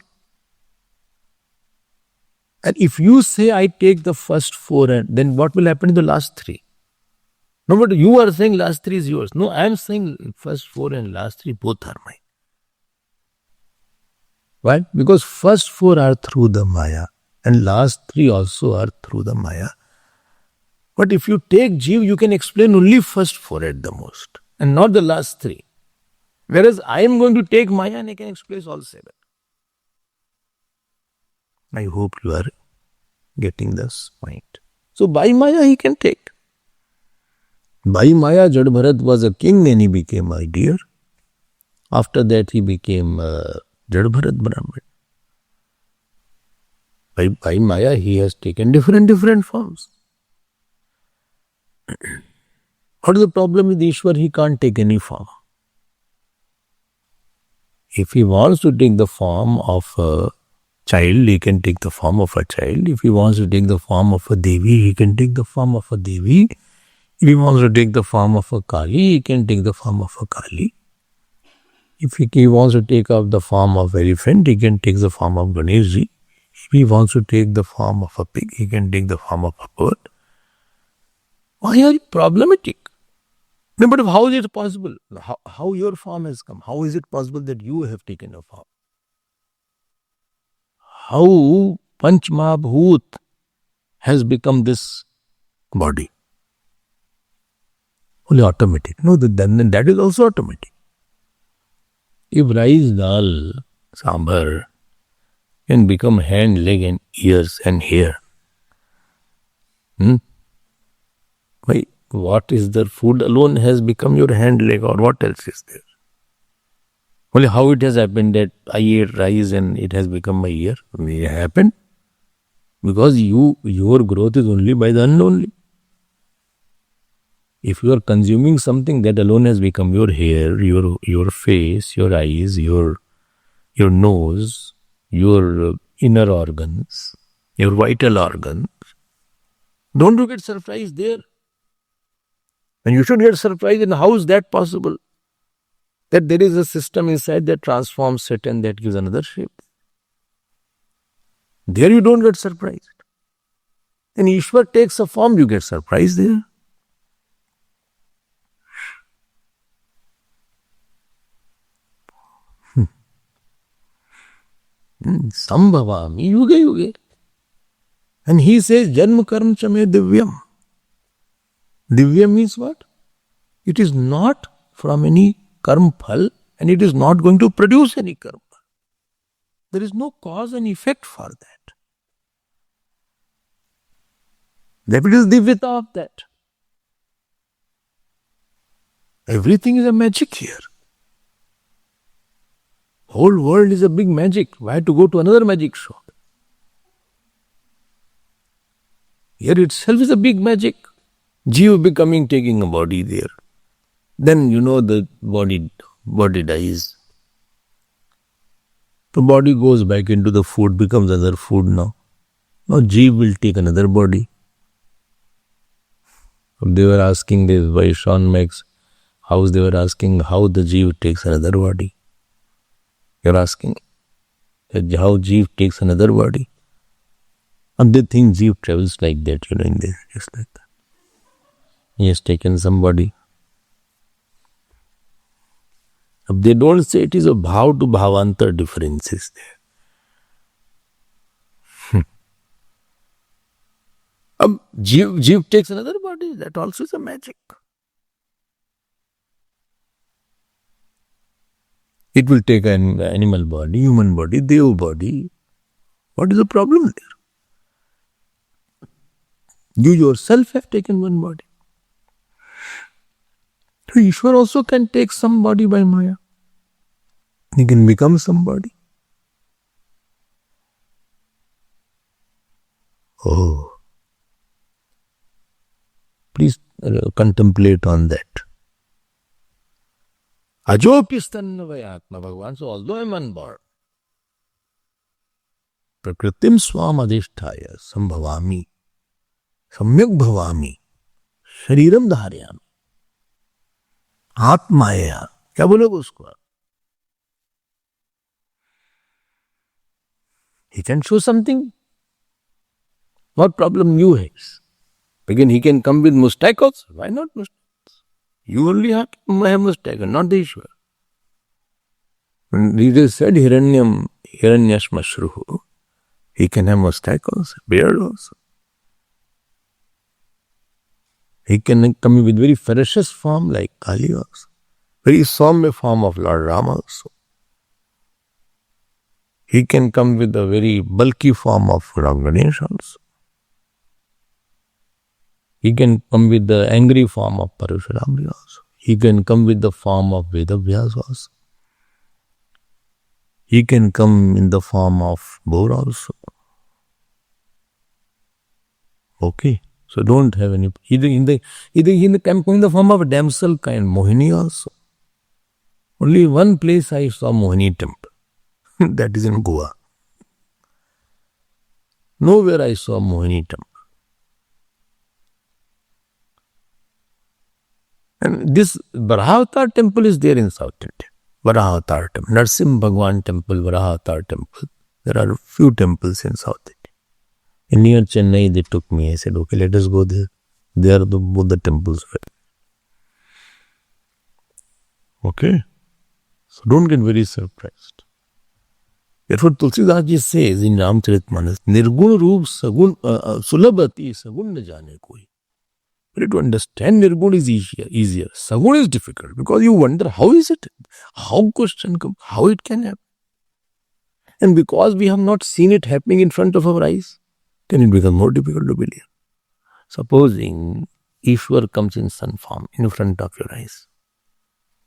And if you say, I take the first four, then what will happen to the last three? No, but you are saying last three is yours. No, I am saying first four and last three both are mine. Why? Because first four are through the Maya and last three also are through the Maya. But if you take Jeev, you can explain only first four at the most and not the last three. Whereas I am going to take Maya and I can explain all seven. I hope you are getting this point. So by Maya he can take. By Maya, Jadbharat was a king and he became my dear. After that he became Jadbharat Brahman. By Maya he has taken different forms. What is the problem with Ishwar? He can't take any form. If he wants to take the form of a child, he can take the form of a child. If he wants to take the form of a Devi, he can take the form of a Devi. If he wants to take the form of a Kali, he can take the form of a Kali. If he wants to take up the form of elephant, he can take the form of Ganeshji. If he wants to take the form of a pig, he can take the form of a bird. Why are you problematic? No, but how is it possible? How your form has come? How is it possible that you have taken a form? How Panch Mahabhut has become this body? Only automatic. No, then that is also automatic. If rice, dal, sambar can become hand, leg and ears and hair, what is the food alone has become your hand, leg, or what else is there? Only how it has happened that I ate rice and it has become my ear. It happened because your growth is only by the unknown. If you are consuming something, that alone has become your hair, your face, your eyes, your nose, your inner organs, your vital organs. Don't you get surprised there? And you should get surprised in how is that possible? That there is a system inside that transforms it and that gives another shape. There you don't get surprised. When Ishwar takes a form, you get surprised there. Sambhavami yuge yuge. And he says, Janma karma chame divyam. Divyam means what? It is not from any karma phal and it is not going to produce any karma. There is no cause and effect for that. That is divyata of that. Everything is a magic here. Whole world is a big magic. Why to go to another magic show? Here itself is a big magic. Jiva becoming, taking a body there. Then the body dies. The body goes back into the food, becomes other food now. Now Jiva will take another body. They were asking this by Sean Max house, they were asking how the Jiva takes another body. You're asking how Jiva takes another body. And they think Jiva travels like that, in this, just like that. He has taken somebody. They don't say it is a bhav to bhavantar differences there. Jiva takes another body, that also is a magic. It will take an animal body, human body, deva body. What is the problem there? You yourself have taken one body. So Ishwar also can take some body by Maya. He can become somebody. Oh. Please contemplate on that. Ajopistannavayatma Bhagavan. So although I am unborn, prakritim swam adhisthaya sambhavami samyak bhavami shariram dharyami आत्माया क्या बोलोगे उसको आप? He can show something. What problem you have? Again, he can come with mustache also. Why not mustache? You only have mustache, not the Ishwar. When he just said Hiranyashmashruhu, he can have mustache also, beard also. He can come with very ferocious form like Kali also. Very solemn form of Lord Rama also. He can come with a very bulky form of Lord Ganesh also. He can come with the angry form of Parashuramji also. He can come with the form of Vedavyas also. He can come in the form of Bor also. Okay. So don't have any. Either can come in the form of a damsel kind, Mohini also. Only one place I saw Mohini temple. That is in Goa. Nowhere I saw Mohini temple. And this Varahavatar temple is there in South India. Varahavatar temple, Narsimha Bhagwan temple, Varahavatar temple. There are a few temples in South India. And near Chennai, they took me. I said, okay, let us go there. There both the temples were. Okay. So don't get very surprised. Therefore, Tulsidas ji says in Ramcharitmanas, Nirgun Roop Sagun Sulabhati Sagun na jane koi. But to understand Nirgun is easier. Sagun is difficult because you wonder how is it? How question comes? How it can happen? And because we have not seen it happening in front of our eyes, then it becomes more difficult to believe. Supposing Ishwar comes in sun form in front of your eyes.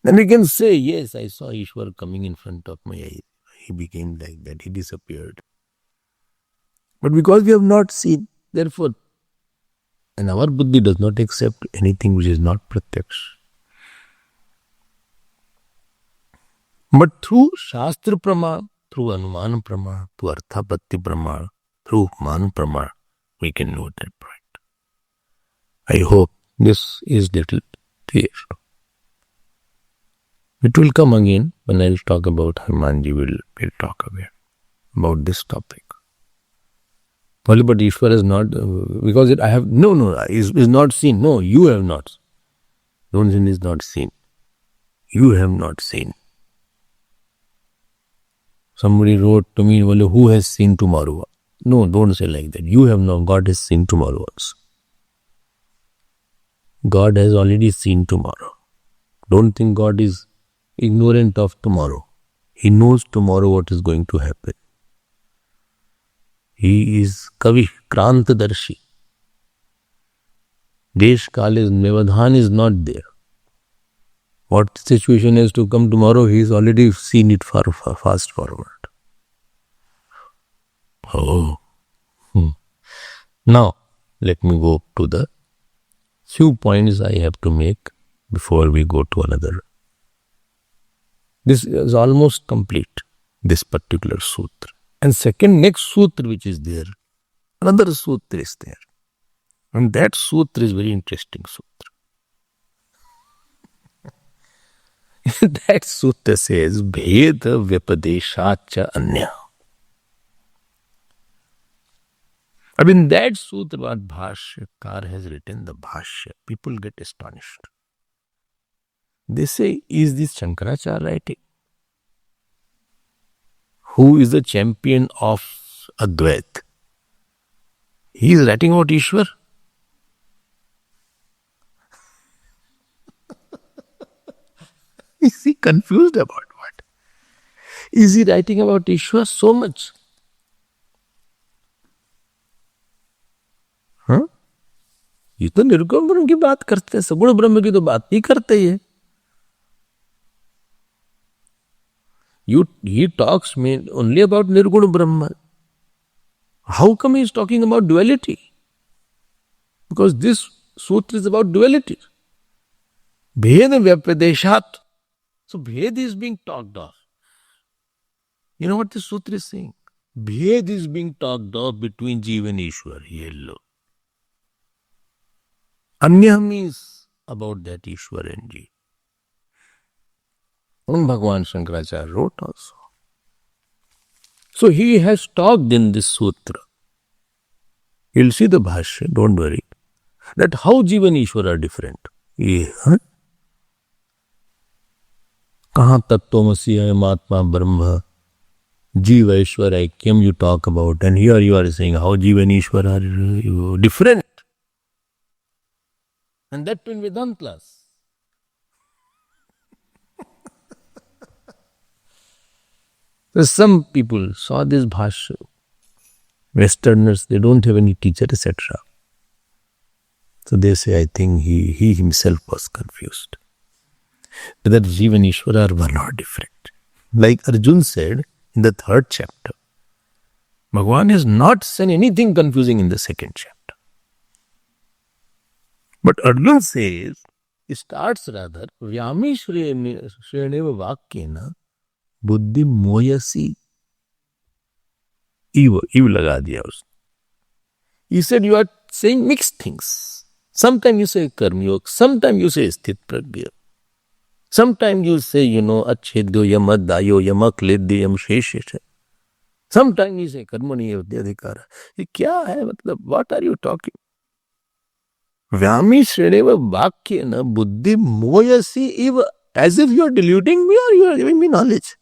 Then we can say, yes, I saw Ishwar coming in front of my eyes. He became like that, he disappeared. But because we have not seen, therefore, and our buddhi does not accept anything which is not pratyaksh. But through Shastra Prama, through Anumana Prama, through Arthapatti Prama, through Man Prama, we can know that point. I hope this is little clear. It will come again when I will talk about Hanumanji. We'll talk again about this topic. Well, but Ishwar is not, because I have, is not seen. No, you have not. Don't say is not seen. You have not seen. Somebody wrote to me, well, who has seen tomorrow? No, don't say like that. You have not. God has seen tomorrow also. God has already seen tomorrow. Don't think God is ignorant of tomorrow. He knows tomorrow what is going to happen. He is Kavi, Krantadarshi. Desh Kal is, Vyavadhan is not there. What situation is to come tomorrow, he has already seen it fast forward. Oh. Now, let me go to the few points I have to make before we go to another. This is almost complete, this particular sutra. And second, next sutra which is there, another sutra is there. And that sutra is very interesting sutra. That sutra says, Bheda Vyapadeshacha Anya. I mean, that sutra what Bhashyakar has written, the Bhashya, people get astonished. They say, is this Shankaracharya writing? Who is the champion of Advait? He is writing about Ishwar. Is he confused about what? Is he writing about Ishwar so much? हाँ? ये तो निर्गुण ब्रह्म की बात करते हैं, सगुण ब्रह्म की तो बात नहीं करते ये. He talks only about Nirguna Brahma. How come he is talking about duality? Because this sutra is about duality. Bheda Vyapadeshat. So Bhed is being talked of. You know what this sutra is saying? Bhed is being talked of between Jiva and Ishwar. Yellow. Anya means about that Ishwar and Jiva. And Bhagavan Shankaracharya wrote also. So he has talked in this sutra. You'll see the Bhashya, don't worry, that how Jiva and Ishwar are different. Kaha tattvamasi ayam brahma, Jiva Ishwar aikyam you talk about, and here you are saying how Jiva and Ishwar are different. And that in Vedantas. So some people saw this Bhashya. Westerners, they don't have any teacher, etc. So they say, I think he himself was confused. Whether Jiva and Ishwara are one or different. Like Arjun said in the 3rd chapter, Bhagavan has not said anything confusing in the 2nd chapter. But Arjun says, it starts rather, Vyami Shreneva Vakyena Buddhi Moyasi. Eve laga diya usne. He said, you are saying mixed things. Sometimes you say karma yoga, sometimes you say sthit pragya. Sometimes you say, achedyo yam addayo yam akledyo yam sheshesha. Sometimes you say karma niya adhyadhikara. Ye kya hai, matlab, what are you talking? Vyami shreneva vakyena buddhi moyasi eva. As if you are deluding me or you are giving me knowledge.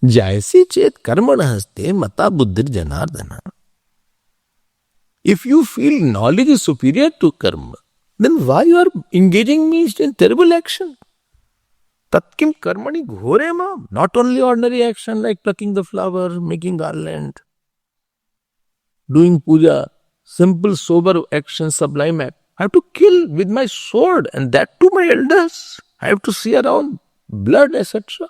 Jaisi chet karmana haste mata buddhir janardana. If you feel knowledge is superior to karma, then why you are engaging me in terrible action? Tatkim karmani ghore ma. Not only ordinary action like plucking the flower, making garland, doing puja, simple sober action, sublime act. I have to kill with my sword, and that too my elders. I have to see around blood, etc.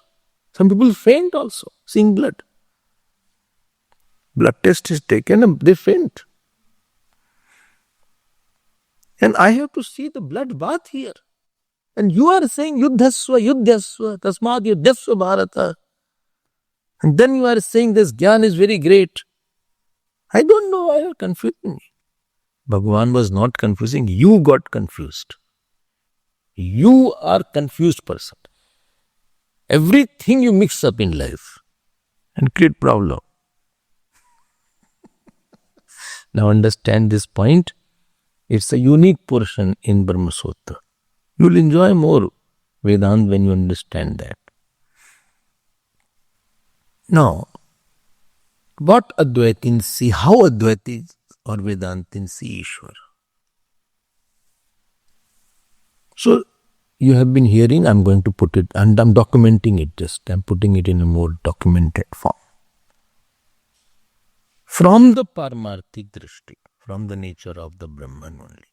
Some people faint also, seeing blood. Blood test is taken and they faint. And I have to see the blood bath here. And you are saying Yuddhasva, Yuddhasva, Tasmad Yuddhasva Bharata. And then you are saying this Gyan is very great. I don't know why you are confusing me. Bhagavan was not confusing, you got confused. You are confused person. Everything you mix up in life and create problem. Now understand this point. It's a unique portion in Brahma Sutra. You'll enjoy more Vedanta when you understand that. Now, what Advaitin see, how Advaitis or Vedantin see Ishwar? So, you have been hearing, I'm going to put it, and I'm documenting it just, I'm putting it in a more documented form. From the Paramarthik Drishti, from the nature of the Brahman only,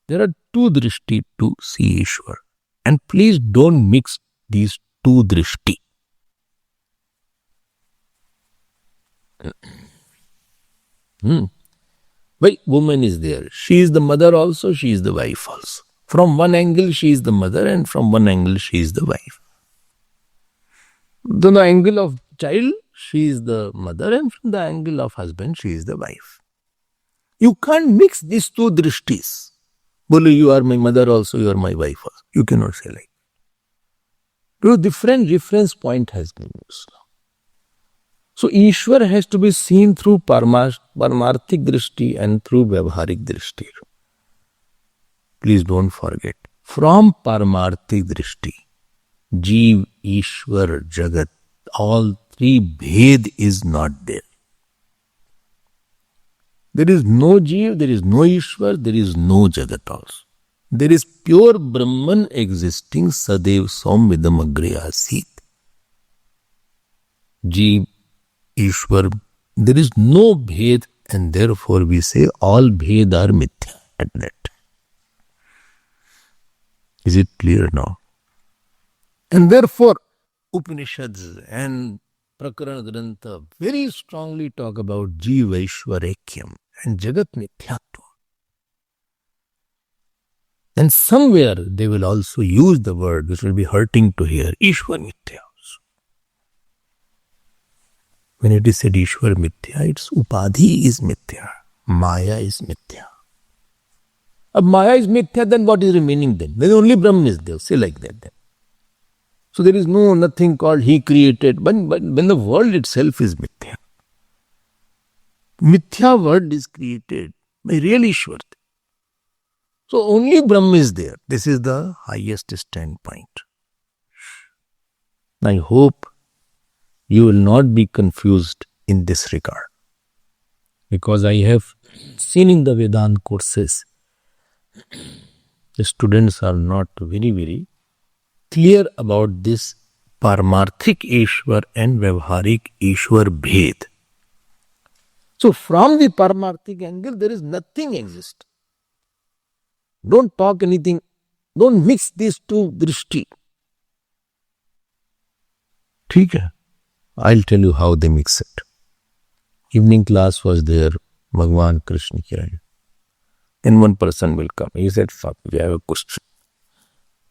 there are two Drishti to see Ishwar. And please don't mix these two Drishti. Why woman is there? She is the mother also, she is the wife also. From one angle she is the mother and from one angle she is the wife. From the angle of child she is the mother and from the angle of husband she is the wife. You can't mix these two drishtis. Bolu, you are my mother also, you are my wife also. You cannot say like that. Because different reference point has been used. So Ishwar has to be seen through Paramarthik Drishti and through Vyavaharik Drishti. Please don't forget. From Paramarthik Drishti, Jeev, Ishwar, Jagat, all three Bhed is not there. There is no Jeev, there is no Ishwar, there is no Jagat also. There is pure Brahman existing, Sadev Somvidam Agre Asit. Jeev, Ishwar, there is no Bhed, and therefore we say all Bhed are Mithya at that. Is it clear now? And therefore, Upanishads and Prakarana Grantha very strongly talk about Jiva Ishwarekyam and Jagat Mithyatva. And somewhere they will also use the word which will be hurting to hear, Ishwar Mithya. When it is said Ishwar Mithya, its Upadhi is Mithya, Maya is Mithya. If Maya is Mithya, then what is remaining then? Then only Brahman is there, say like that then. So there is nothing called he created, but when the world itself is Mithya. Mithya world is created by real Ishwar. So only Brahman is there. This is the highest standpoint. I hope you will not be confused in this regard. Because I have seen in the Vedanta courses, the students are not very clear about this Paramarthik Ishwar and Vyavaharik Ishwar Bhed. So from the Paramarthik angle, there is nothing exist. Don't talk anything. Don't mix these two drishti. ठीक है? I'll tell you how they mix it. Evening class was there, Bhagwan Krishna Kiran. Then one person will come. He said, fuck, we have a question.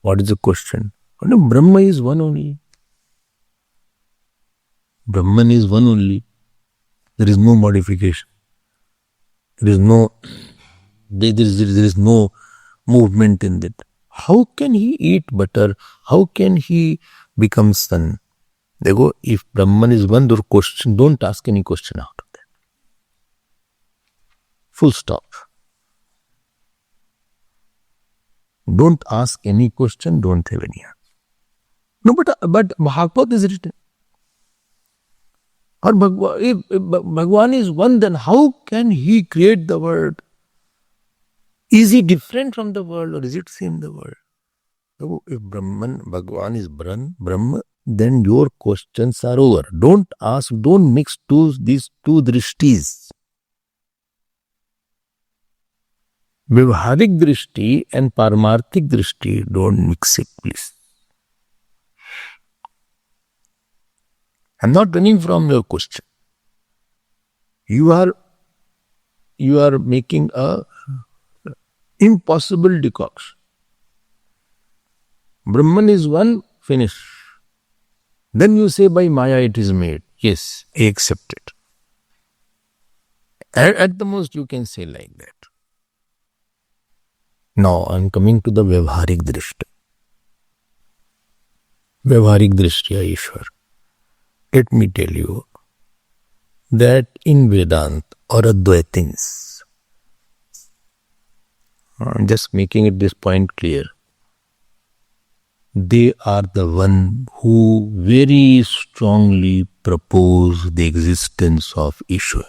What is the question? No, Brahma is one only. Brahman is one only. There is no modification. There is no movement in it. How can he eat butter? How can he become son? Dekho, if Brahman is one, don't ask any question out of that. Full stop. Don't ask any question, don't have any answer. No, but Bhagavad is written. Or if Bhagwan is one, then how can he create the world? Is he different from the world or is it same the world? If Brahman, Bhagwan is Brahma, then your questions are over. Don't ask, don't mix these two drishtis. Vyavharik drishti and Paramarthik drishti, don't mix it, please. I'm not running from your question. You are making a impossible decoction. Brahman is one, finish. Then you say by Maya it is made. Yes, I accept it. At the most you can say like that. Now I'm coming to the Vyavharik Drishti. Vyavharik Drishtiya Ishwar. Let me tell you that in Vedanta or Advaitins, I'm just making it this point clear, they are the one who very strongly propose the existence of Ishwar.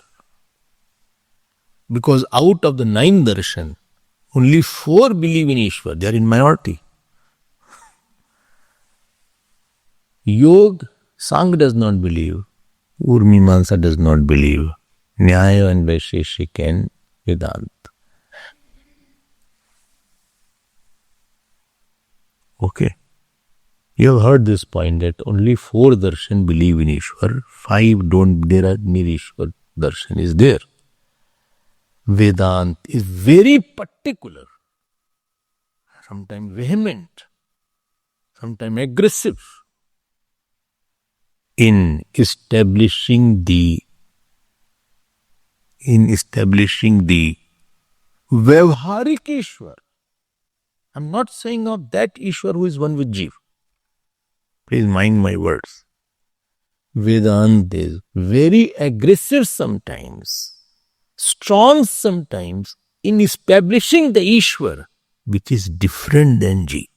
Because out of the 9 darshan, only 4 believe in Ishwar. They are in minority. Yoga, Sang does not believe. Urmimansa does not believe. Nyaya and Vaisheshik and Vedanta. Okay. You have heard this point that only 4 darshan believe in Ishwar, 5 don't. There are Nirishwar darshan is there. Vedanta is very particular, sometimes vehement, sometimes aggressive in establishing the Vyavharik Ishwar. I'm not saying of that Ishwar who is one with Jeev. Please mind my words. Vedanta is very aggressive sometimes, strong sometimes in establishing the Ishwar which is different than Jeev.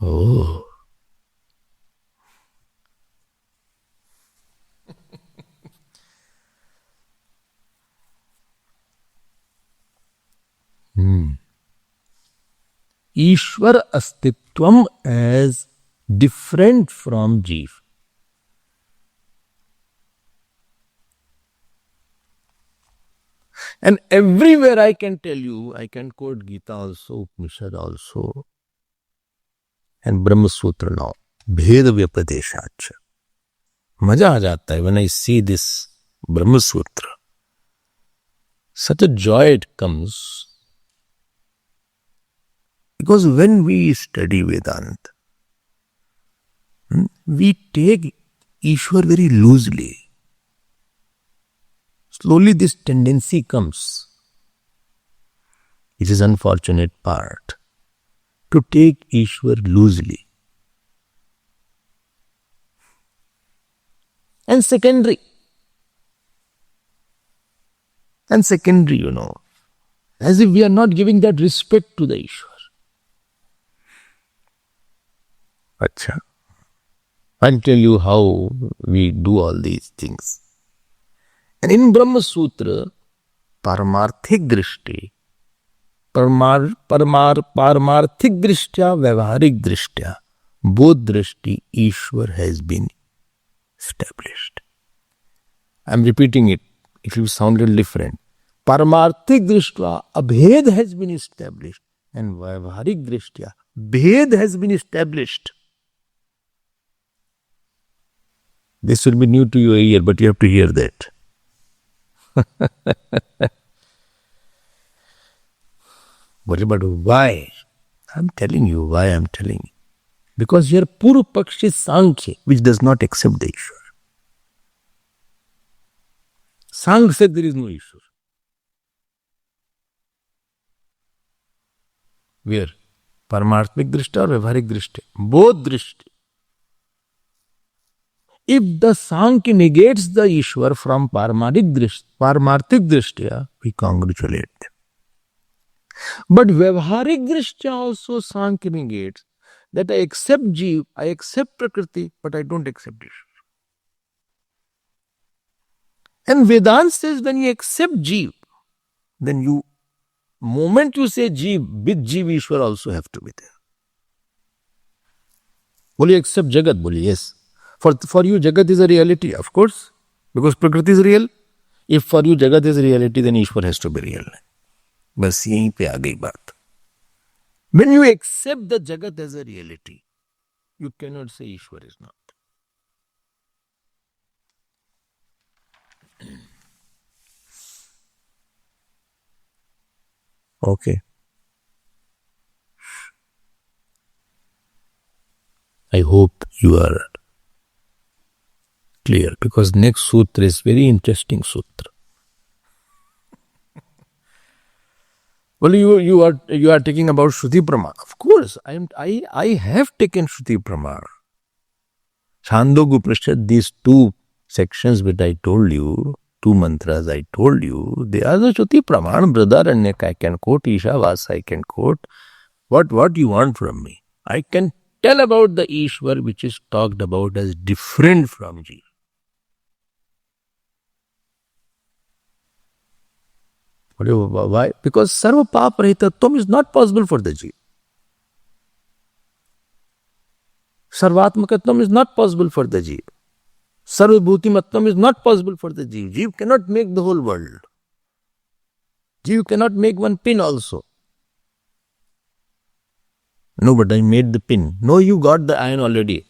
Oh. Ishwar Astitvam as different from Jeev. And everywhere I can tell you, I can quote Gita also, Upanishad also, and Brahma Sutra now. Bhed Vyapadeshacha. Maja aa jata hai when I see this Brahma Sutra. Such a joy it comes. Because when we study Vedanta, we take Ishwar very loosely. Slowly this tendency comes. It is unfortunate part to take Ishwar loosely. And secondary, as if we are not giving that respect to the Ishwar. Acha. I'll tell you how we do all these things. And in Brahma Sutra, Paramarthik Drishti, Paramarthik Drishtya, Vyavharik Drishtya, both Drishti, Ishwar has been established. I'm repeating it. It will sound a little different. Paramarthik Drishtya, Abhed has been established. And Vyavharik Drishtya, Bhed has been established. This will be new to your ear, but you have to hear that. But why? I'm telling you why I'm telling you. Because here Purva Paksh is Sankhya, which does not accept the Ishwar. Sankhya said there is no Ishwar. Where? Paramarthik Drishti or Vyavharik Drishti? Both Drishti. If the Sankhya negates the Ishwar from Paramarthik Drishtya, we congratulate them. But Vyavharik Drishtya also Sankhya negates that I accept Jeev, I accept Prakriti, but I don't accept Ishwar. And Vedanta says when you accept Jeev, then you moment you say Jeev, with Jeev, Ishwar also have to be there. Will you accept Jagat? Boli, yes. For you, Jagat is a reality, of course, because Prakriti is real. If for you Jagat is reality, then Ishwar has to be real. बस यहीं पे आ गई बात. When you accept the Jagat as a reality, you cannot say Ishwar is not. Okay. I hope you are clear, because next sutra is very interesting sutra. Well, you are taking about Shruti Pramar. Of course, I have taken Shruti Pramar. Chandogya Upanishad, these two sections which I told you, two mantras I told you, they are the Shruti Pramar. Brihadaranyaka I can quote, Ishavasa I can quote. What you want from me? I can tell about the Ishwar which is talked about as different from Jeev. Why? Because Sarva Pap Rahitatvam is not possible for the Jeev. Sarvatmakatvam is not possible for the Jeev. Sarvabhutimatvam is not possible for the Jeev. Jeev cannot make the whole world. Jeev cannot make one pin also. No, but I made the pin. No, you got the iron already.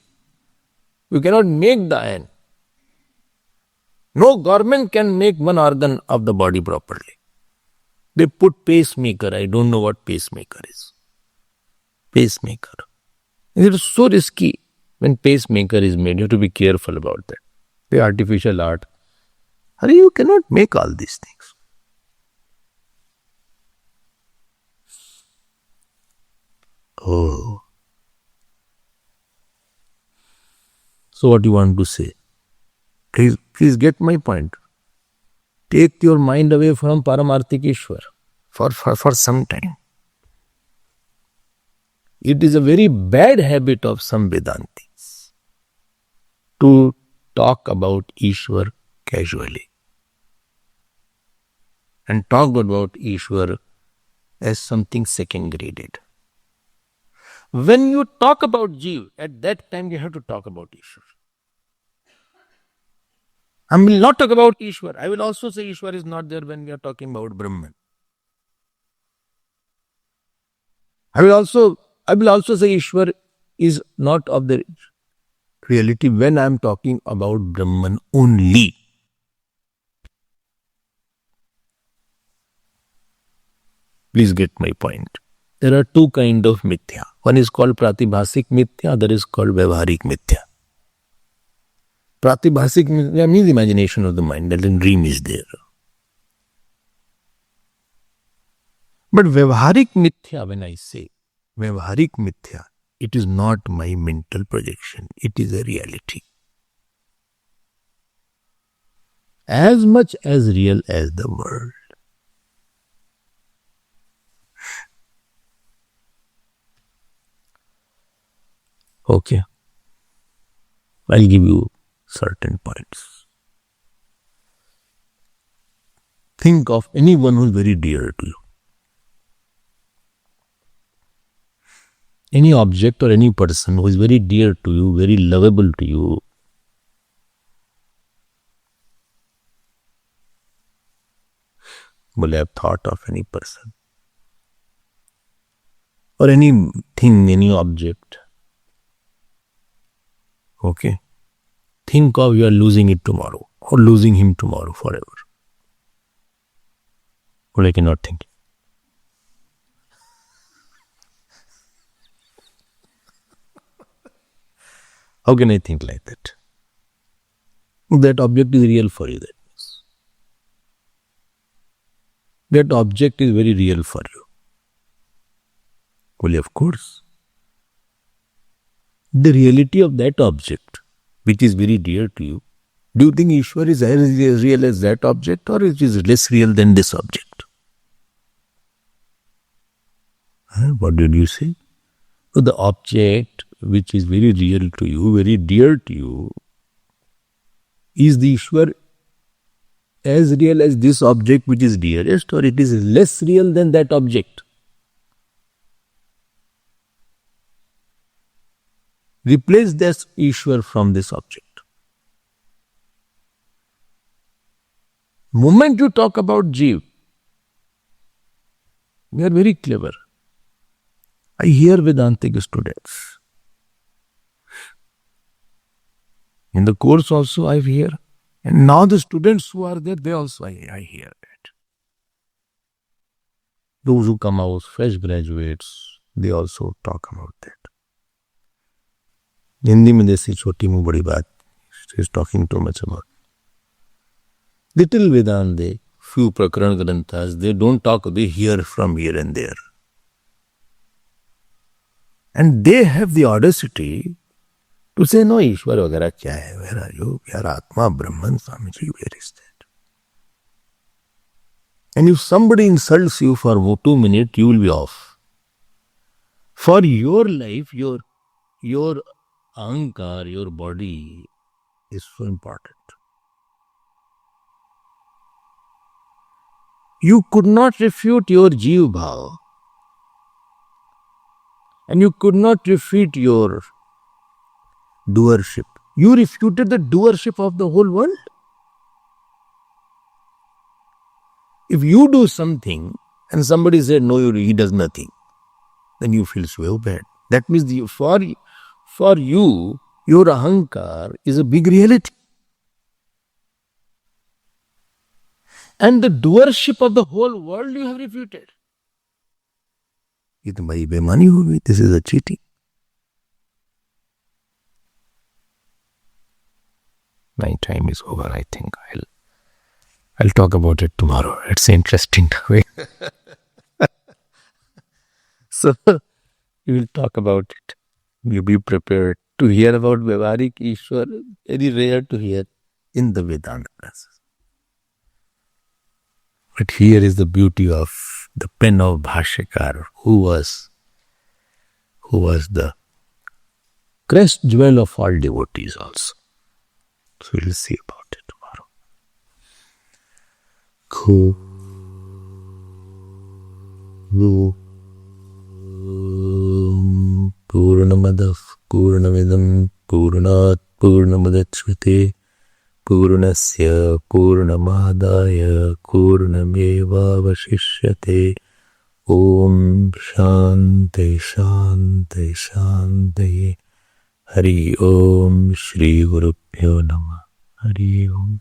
You cannot make the iron. No government can make one organ of the body properly. They put pacemaker. I don't know what pacemaker is. Pacemaker. It is so risky when pacemaker is made. You have to be careful about that. The artificial art. Hurry, you cannot make all these things. Oh. So what do you want to say? Please get my point. Take your mind away from Paramarthik Ishwar for some time. It is a very bad habit of some Vedantis to talk about Ishwar casually and talk about Ishwar as something second graded. When you talk about Jeev, at that time you have to talk about Ishwar. I will not talk about Ishwar. I will also say Ishwar is not there when we are talking about Brahman. I will also say Ishwar is not of the reality when I am talking about Brahman only. Please get my point. There are two kinds of mithya. One is called pratibhasik mithya, other is called vyavaharik mithya. Pratibhasik mithya means imagination of the mind, that the dream is there. But vyavaharik mithya, when I say vyavaharik mithya, it is not my mental projection, it is a reality. As much as real as the world. Okay. I'll give you certain points. Think of anyone who is very dear to you. Any object or any person who is very dear to you, very lovable to you. Will I have thought of any person? Or anything, any object. Okay. Think of you are losing it tomorrow or losing him tomorrow forever. Well, I cannot think. How can I think like that? That object is real for you. That object is very real for you. Well, of course. The reality of that object, which is very dear to you, do you think Ishwar is as real as that object, or it is less real than this object? What did you say? So the object which is very real to you, very dear to you, is the Ishwar as real as this object which is dearest, or it is less real than that object. Replace this Ishwar from this object. Moment you talk about Jeev, we are very clever. I hear Vedantic students. In the course also I hear. And now the students who are there, they also I hear that. Those who come out, fresh graduates, they also talk about that. Hindi में जैसी छोटी मुँह बड़ी बात, she is talking too much about. Little Vedanta, few Prakaran Granthas, they don't talk, they hear from here and there. And they have the audacity to say, no, Ishwar vagara kya hai, where are you? We are Atma, Brahman, Swamiji, where is that? And if somebody insults you for 2 minutes, you will be off. For your life, your ahankar, your body is so important. You could not refute your Jeev Bhav, and you could not refute your doership. You refuted the doership of the whole world. If you do something and somebody said, no, he does nothing, then you feel so bad. That means for you, your ahankar is a big reality. And the doership of the whole world you have refuted. ये तो भाई बेईमानी हो गई. This is a cheating. My time is over. I think I'll talk about it tomorrow. It's interesting way. So we will talk about it. You be prepared to hear about Vyavaharik Ishwar. Very rare to hear in the Vedanta classes. But here is the beauty of the pen of Bhashyakar, who was the crest jewel of all devotees also. So we'll see about it tomorrow. Purnamadav Purnamidam Purnat Purnamadachyate Purnasya Purnamadaya Purnamevavashishyate. Om Shanti Shanti Shanti. Hari Om Shri Gurubhyo Namah. Hari Om.